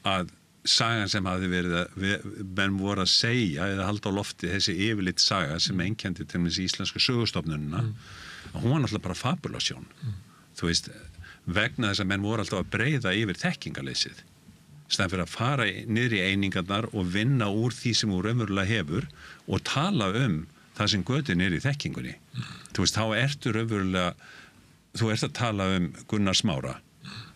að sagan sem hafði verið menn voru að segja eða halda á lofti þessi yfirleitt saga sem einkenndi til þessi íslensku sögustofnunina að hún var náttúrulega bara fabulasjón þú veist, vegna þess að menn voru alltaf að breiða yfir þekkingarleysið stæðan fyrir að fara niður í einingarnar og vinna úr því sem þú raunverulega hefur og tala það sem götur niður í þekkingunni þú veist, þá ertu raunverulega þú ert að tala Gunnar Smára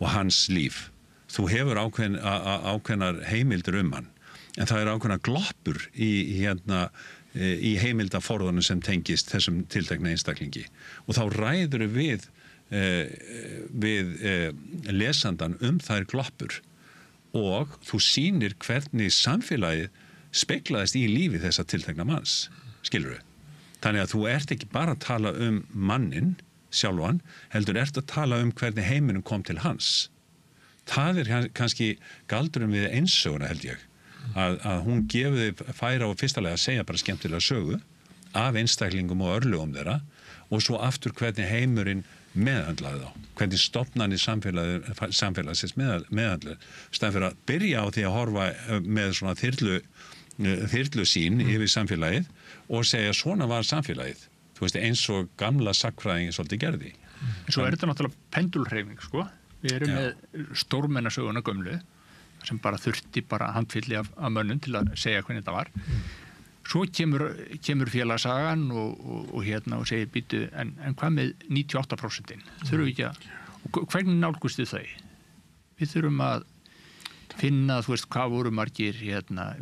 og hans líf þú hefur ákveðnar heimildir hann en það ákveðnar gloppur í heimildaforðunum sem tengist þessum tiltekna einstaklingi og þá ræður við lesandan þær gloppur og þú sýnir hvernig samfélagið speglaðist í lífi þessa tiltekna manns skilurðu þannig að þú ert ekki bara að tala mannin sjálfan heldur ert að tala hvernig heiminum kom til hans það kannski galdurum við einsöguna held ég að hún gefið færa á fyrstalega að segja bara skemmtilega sögu af einstaklingum og örlögum þeirra og svo aftur hvernig heimurinn meðhandlaði þá hvernig stofnanir samfélagsins meðhandlaði stæðan fyrir að byrja á því að horfa með svona þyrlu sín yfir samfélagið og segja svona var samfélagið þú veist eins og gamla sagnfræðingin svolítið gerði Svo þetta náttúrulega pendulhreyfing sko Við erum með stórmennasöguna gömlu sem bara þurfti handfylli af mönnum til að segja hvernig þetta var. Svo kemur félagsagan og segir býtu, en hvað með 98%? Þurfum við ekki og hvernig nálgust þið þau? Við þurfum að finna, þú veist, hvað voru margir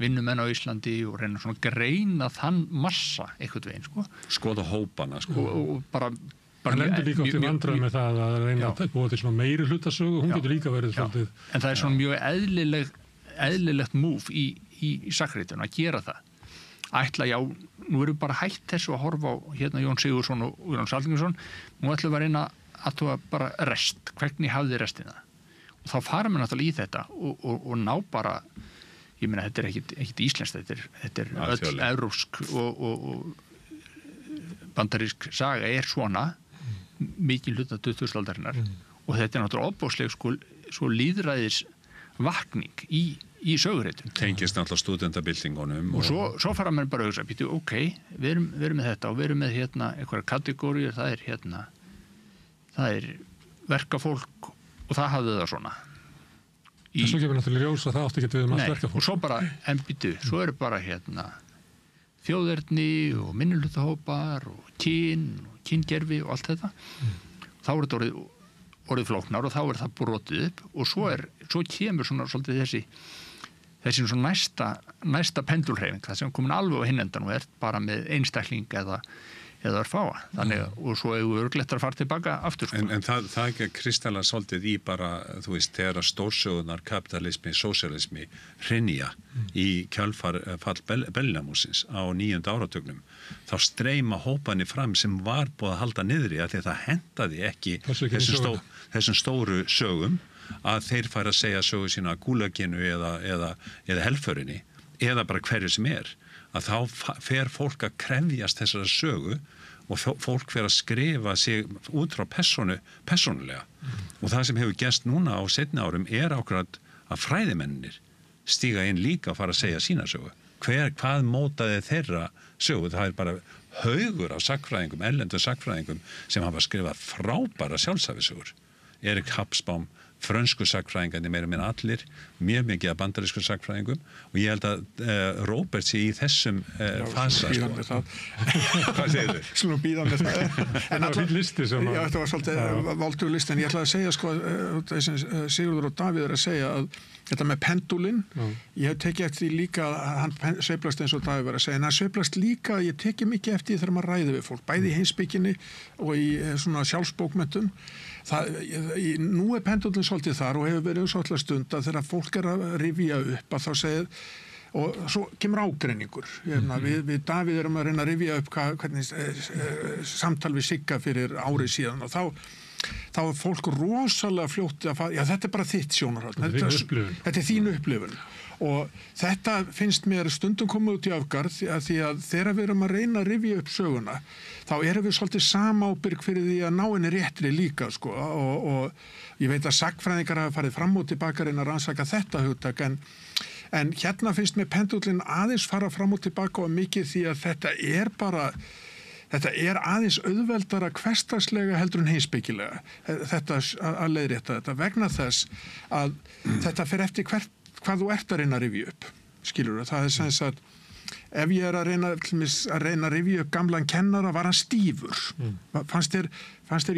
vinnumenn á Íslandi og reyna svona greina þann massa einhvern veginn, sko. Skoða hópana, sko. Og bara Það lendur líka oft í vandræðum með það að reyna að búa til svona meiri hlutasögu, hún getur líka verið svolítið. En það svona mjög eðlilegt múf í sakritun að gera það. Nú erum við bara hætt þessu að horfa á Jón Sigurðsson og Jón Saltingarsson, nú ætlum við að reyna að þú bara rest, hvernig hafði restina? Og þá fara við náttúrulega í þetta og ná bara, ég meina þetta ekkit íslenskt, þetta öll evrópsk og bandarísk saga svona, mikið hluta 20. aldarinnar og þetta náttúrulega ofboðsleg svo lýðræðis vakning í sögurreitum. Tengist náttúrulega stúdendabildingunum og svo fara menn bara að hugsa, býtu, ok, við erum með þetta og við erum með einhverja kategóriur, það er verkafólk og það hafði það svona. Svo kemur náttúrulega ljós að það átti ekki við allt verkafólk. Og svo bara, en býtu, svo eru bara þjóðerni og minnihlutahópar og kyngerfi og allt þetta. Þá er þetta orðið flóknar og þá er það brotið upp og svo kemur svona svolítið þessi svona næsta pendulhreyfing, það sem komin alveg á hinendan og er bara með einstakling eða örfáa. Þannig, og svo hefur við örglettar að fara tilbaka aftur. En það kristallar svolítið í bara, þú veist, þegar stórsögunar, kapitalismi, sósíalismi hrynja í kjölfall Berlínarmúrsins á 9. áratugnum, þá streyma hópanir fram sem var búið að halda niðri að því það hentaði ekki þessum stóru sögum að þeir færa að segja sögu sína gúlaginu eða helförinni eða bara hverju sem að þá fer fólk að krefjast þessara sögu og fólk fer að skrifa sig út frá persónulega og það sem hefur gerst núna á seinni árum ákveðat að fræðimennir stíga inn líka og fara að segja sína sögu hvað mótaði þeirra sögu, það bara haugur af sagnfræðingum, erlendum sagnfræðingum sem hafa skrifað frábæra sjálfsæfisögur Erik Hobsbawm, frönsku sagnfræðingarnir meira minn allir, mjög mikið af bandarísku sagnfræðingum og ég held að Róbert sé í þessum fasa. Hvað segir þau? Slúm býða með það. En það var listi sem Já, þetta var svolítið voldugur listi, en ég ætlaði að segja sko, Sigurður og Davíð að segja að þetta með pendulinn, ég hef tekið eftir því líka að hann sveiflast eins og Davíð var að segja, en hann sveiflast líka, ég tekið mikið eftir því þegar maður ræði við fólk, bæði í heimspekinni og í svona sjálfsbókmenntum. Nú pendullinn svolítið þar og hefur verið svolítið stund að þegar fólk að rifja upp að þá segir, og svo kemur ágreiningur. Við Davíð erum að reyna að rifja upp hvernig samtal við Sigga fyrir árið síðan og þá er fólk rosalega fljótt að já, þetta er bara þitt sjónarhorn. Þetta er þín upplifun. Og þetta finnst mér stundum komið út í öfgar því að þegar við erum að reyna að rifja upp söguna þá erum við svolítið samábyrg fyrir því að ná henni réttri líka sko. Og ég veit að sagnfræðingar hafa farið fram og tilbaka að reyna að rannsaka þetta hugtak en hérna finnst mér pendullinn aðeins fara fram og tilbaka og mikið því að þetta er aðeins auðveldara hversdagslega heldur en heimspekilega þetta að leiðrétta þetta vegna þess að þetta fer eftir hvað þú ert að reyna að rifja upp skilurðu, það er sem sagt ef ég er að reyna að rifja upp gamlan kennara var hann stífur fannst þér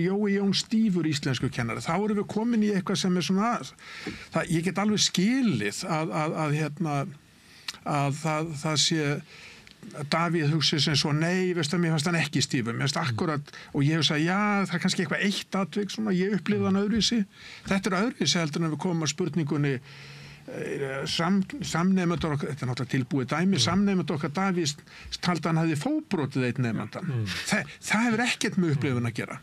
Jói Jón stífur íslensku kennara, þá erum við komin í eitthvað sem er svona ég get alveg skilið að það sé Davíð hugsi sem svo, nei, veistu að mér fannst hann ekki stífur, mér fannst akkurat og ég hugsa, já, það er kannski eitthvað eitt atvik svona, ég upplifði hann öðruvísi þetta er öðruvísi heldur en við komum að spurningunni samnemendur okkar, þetta er náttúrulega tilbúið dæmi samnemendur okkar Davíð taldi hann hefði fóbrotið eitt nefndan það hefur ekkert með upplifun að gera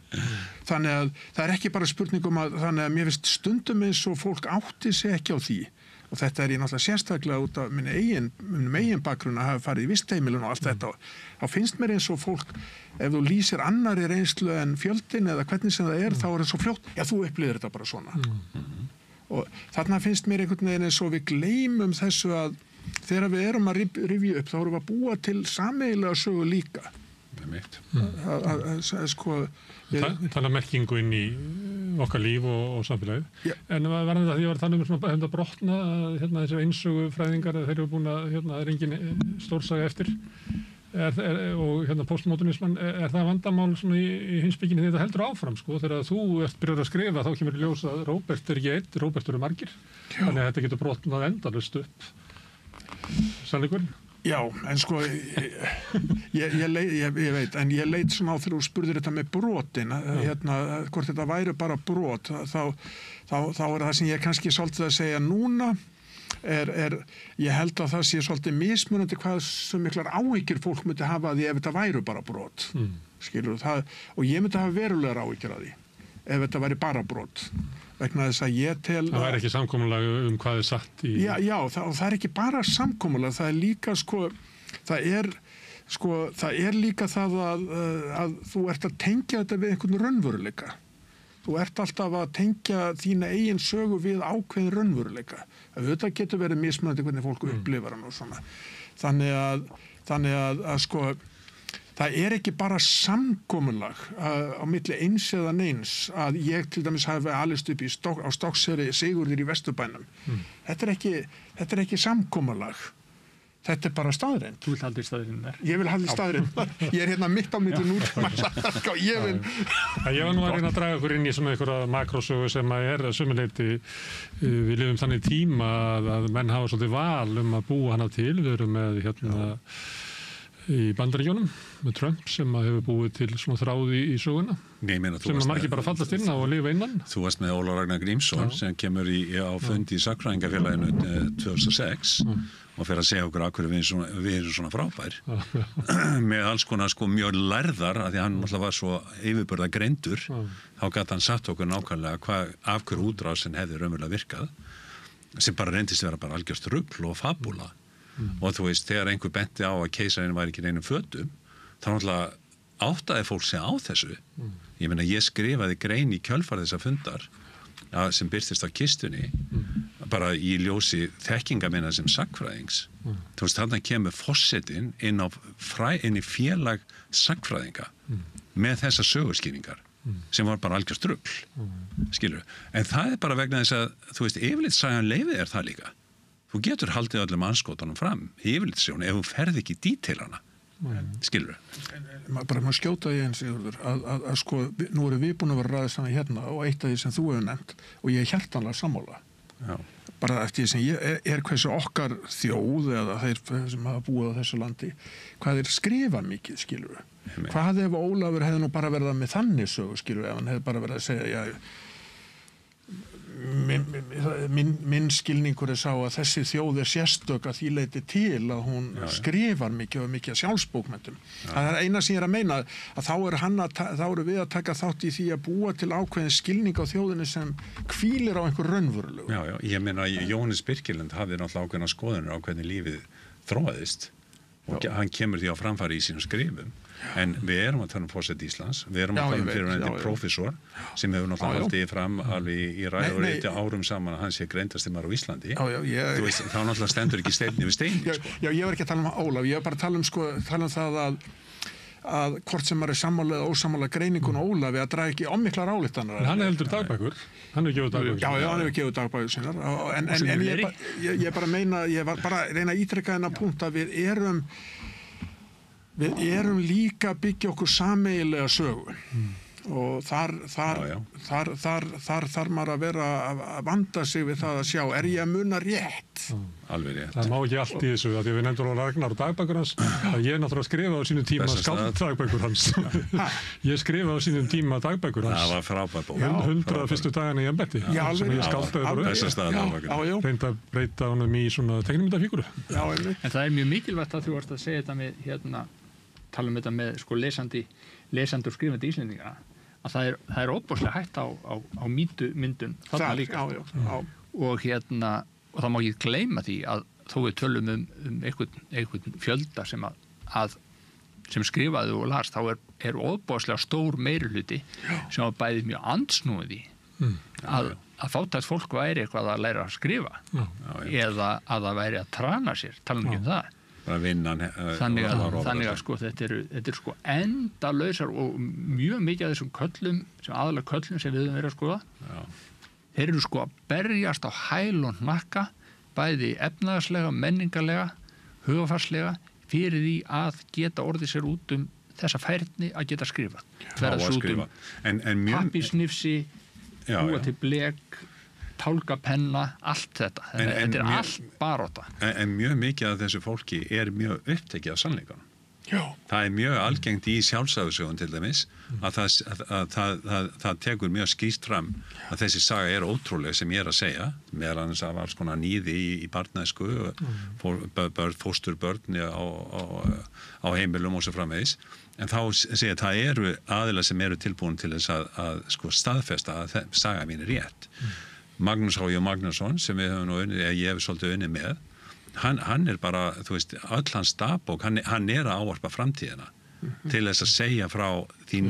þannig að það er ekki bara spurningum þannig að mér finnst stundum eins og fólk átti sig ekki á því og þetta er ég náttúrulega sérstaklega út af minn eigin bakgrunn að hafa farið í vistheimilun og allt þetta þá finnst mér eins og fólk ef þú lýsir annari reynslu en fjöldin eða hvernig sem það er þá er það svo fljótt já þú upplifir þetta bara svona og þarna finnst mér einhvern veginn eins og við gleymum þessu að þegar við erum að rifja upp þá erum við að búa til sameiginlega sögu líka sko tala merkingu inn í okkar líf og samfélagið en varðandi það því að ég var að tala svona brotna þessar einsögu fræðingar þeir eru búin að það er engin stórsaga eftir og postmodernisman er það vandamál svona í heimspekinni þegar þetta heldur áfram sko þegar þú ert byrjar að skrifa þá kemur í ljós að Róbert er ekki einn, Róbert eru margir þannig að þetta getur brotnað endalaust upp sannleikurinn. Já, en sko ég veit, en ég leit svona á þegar þú spurðir þetta með brotin hvort þetta væri bara brot þá er það sem ég kannski svolítið að segja núna ég held að það sé svolítið mismunandi hvað sem miklar áhyggjur fólk myndi hafa því ef þetta væri bara brot skilur það, og ég myndi hafa verulegar áhyggjur af því ef þetta væri bara brot vegna þess að ég tel það væri ekki samkomulag hvað er satt í já, það er ekki bara samkomulag það er líka það er líka það að þú ert að tengja þetta við einhvern raunveruleika þú ert alltaf að tengja þína eigin sögu við ákveðin raunveruleika þetta getur verið mismunandi hvernig fólk upplifar hann og svona þannig að sko það er ekki bara samkomulag á milli eins eða neins að ég til dæmis hafi alist upp á Stokkseyri Sigurður í Vesturbænum. Þetta er ekki samkomulag. Þetta er bara staðreynd. Þú vil halda í staðreynd þar? Ég vil halda í staðreynd þar. Ég er hérna mitt á milli nútíma. Ég var nú að reyna að draga okkur inn í svona einhverja makrósögu sem er að sömuleyti við lifum þannig tíma að menn hafa svolítið val að búa hana til. Við erum með í Bandaríkjunum með Trump sem hefur búið til svona þráði í söguna sem að margir bara fallast inn á að lifa innan. Þú varst með Ólafur Ragnar Grímsson sem kemur á fundi í Sagnfræðingafélaginu 2006 og fer að segja okkur af hverju við erum svona frábær með alls konar sko mjög lærðar af því hann alltaf var svo yfirburða greindur þá gat hann satt okkur nákvæmlega af hverju útrásin hefði raunverulega virkað sem bara reyndist vera bara algjörst rugl og fabúla og þú veist, þegar einhver benti á að keisarinn var ekki neinum fötum, þá náttúrulega áttaði fólk sig á þessu. Ég meina, ég skrifaði grein í kjölfar þessa fundar sem birtist á kistunni, bara í ljósi þekkinga minna sem sagnfræðings. Þú veist, þarna kemur forsetinn inn í félag sagnfræðinga með þessa sögurskýringar. sem var bara algjör strugl, skilur. En það bara vegna þess að, þú veist, yfirlitssagan leyfið það líka. Þú getur haldið öllum anskotanum fram í yfirlitssögunni ef þú ferð ekki í dítilana, skilur. Bara maður skjóta í eins að sko, nú erum við búin að vera ræðið saman hérna og eitt af því sem þú hefur nefnt og ég er hjartanlega sammála. Já. Bara eftir því sem ég er hversu okkar þjóð eða þeir sem hafa búið á þessu landi, hvað þeir skrifa mikið, skilur við. Hvað ef Ólafur hefði nú bara verið með þannig sögu, skilur við, ef hann hefði bara verið að segja, minn skilningur sá að þessi þjóð sérstök að því leiti til að hún skrifar mikið og mikið sjálfsbókmenntum. Það er eina sem ég er að meina að þá eru við að taka þátt í því að búa til ákveðin skilning á þjóðinni sem hvílir á einhver raunverulegu. Já, ég meina Jóhannes Birkelund hafði náttúrulega ákveðna skoðunir á hvernig lífið þróaðist og hann kemur því á framfæri í sínum skrifum. En við erum að tala forseti Íslands, við erum að tala fyrirverandi prófessor sem hefur náttúrulega haldið fram alveg í ræðu og reyti árum saman að hann sé greindasti maður á Íslandi. Þú veist, þá náttúrulega stendur ekki steini við steini. Já, ég var ekki að tala um Ólaf, ég var bara að tala um það að hvort sem maður sammála eða ósammála greiningun Ólafi að draga ekki ómiklar ályktanir. Hann heldur dagbækur, hann hefur gefið dagbækur. Já, hann hefur gefið dagbækur sinnar. En ég bara meina, ég var bara að reyna að ítreka þennan punkt að við erum líka að byggja okkur sameiginlega sögu og þar þarf maður að vera að vanda sig við það að sjá, er ég að muna rétt? Alveg rétt. Það má ekki allt í þessu, því við nefndur á Ragnar og dagbækur hans, að ég náttúrulega skrifa á sínum tíma dagbækur hans. Ég skrifa á sínum tíma dagbækur hans. Það var frábær bók. 100 fyrstu dagana í embætti. Sem ég skáldaði bara reynda að breyta honum í svona teiknimyndafíguru. En það er mjög mikilvægt að þú varst að segja þetta með tala um þetta með sko lesandi og skrifandi íslendinga að það er óbúslega hægt á myndun þarna líka og það má ekki gleyma því að þó við tölum um einhvern fjölda sem skrifaði og las þá er óbúslega stór meirihluti sem var bæði mjög andsnúið í að fátækt fólk væri eitthvað að læra að skrifa eða að það væri að trana sér, tala um ekki það. Þannig að sko þetta er sko endalausar og mjög mikið af þessum köllum sem aðalega köllum sem við höfum verið að skoða þeir eru sko að berjast á hæl og hnakka bæði efnaðarslega, menningarlega hugafarslega fyrir því að geta orðið sér út þessa færni að geta skrifa verða svo pappisnifsi búa til blek tálkapenna, allt þetta. Þetta er allt baróta. En mjög mikið af þessu fólki er mjög upptekið af sannleikanum. Já. Það er mjög algengt í sjálfsæfisögun til dæmis að það tekur mjög skýrt fram að þessi saga er ótrúleg sem ég er að segja, meðal annars að var svona nýði í barnæsku, fósturbörn á heimilum og svo framvegis. En þá segja að það eru aðilar sem eru tilbúin til þess að sko staðfesta að saga mín er rétt. Magnús H. Magnússon sem við höfum nú unnið, ég hef svolítið unnið með hann er bara, þú veist, öll hans dagbók, hann er að ávarpa framtíðina til þess að segja frá því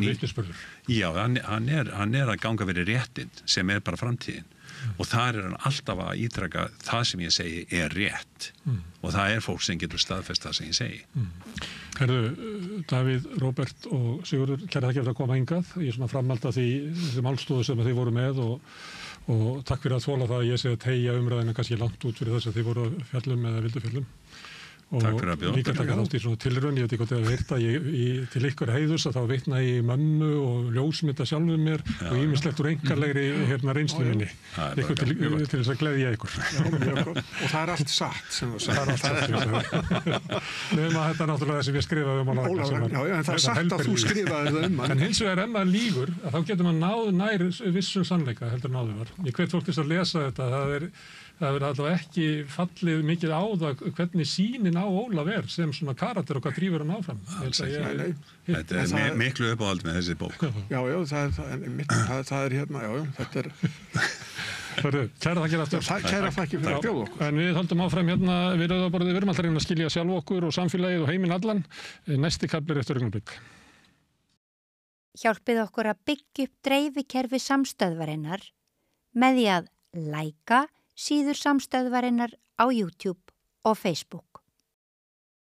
Já, hann er að ganga fyrir réttin sem er bara framtíðin og þar er hann alltaf að ítreka það sem ég segi er rétt og það er fólk sem getur staðfest það sem ég segi. Herðu, Davíð, Róbert og Sigurður, kæra þakki fyrir að koma hingað. Ég er svona framhald af því málstofu sem þið voru með og takk fyrir að þola það að ég sé að teygja umræðina kannski langt út fyrir þess að þið voru fjallum eða vildu fjallum. Og líka taka þátt í svona tilraun, ég veit ekki hvað þið að veita til ykkur heiðurs að þá vitna í mömmu og ljósmynda sjálfum mér og ýmislegt úr engarlegri reynslu minni til þess að gleðja ykkur. Og það er allt satt sem þú sagði. Nefnum að þetta er náttúrulega það sem ég skrifaði um á Ragnar. Já, en það er satt að þú skrifaði það um hann. En hins vegar maður lígur að þá getur maður náð nær vissum sannleika heldur en áður var. Ég hvet fólk til að lesa þetta, það er allavega ekki fallið mikið á það hvernig sýnin á Ólaf er sem svona karakter og hvað drífur hann áfram. Þetta er miklu uppáhald með þessi bók. Já, það er hérna, þetta er... Kæra þakkir aftur. Kæra þakkir fyrir að bjóða okkur. En við höldum áfram hérna við Rauðaborðið, við erum alltaf reyna að skilja sjálf okkur og samfélagið og heiminn allan. Næsti kafli er eftir augnablik. Hjálpið okkur að byggja upp dreifikerfi samstöðvarinnar með því að læka síður samstöðvarinnar á YouTube og Facebook.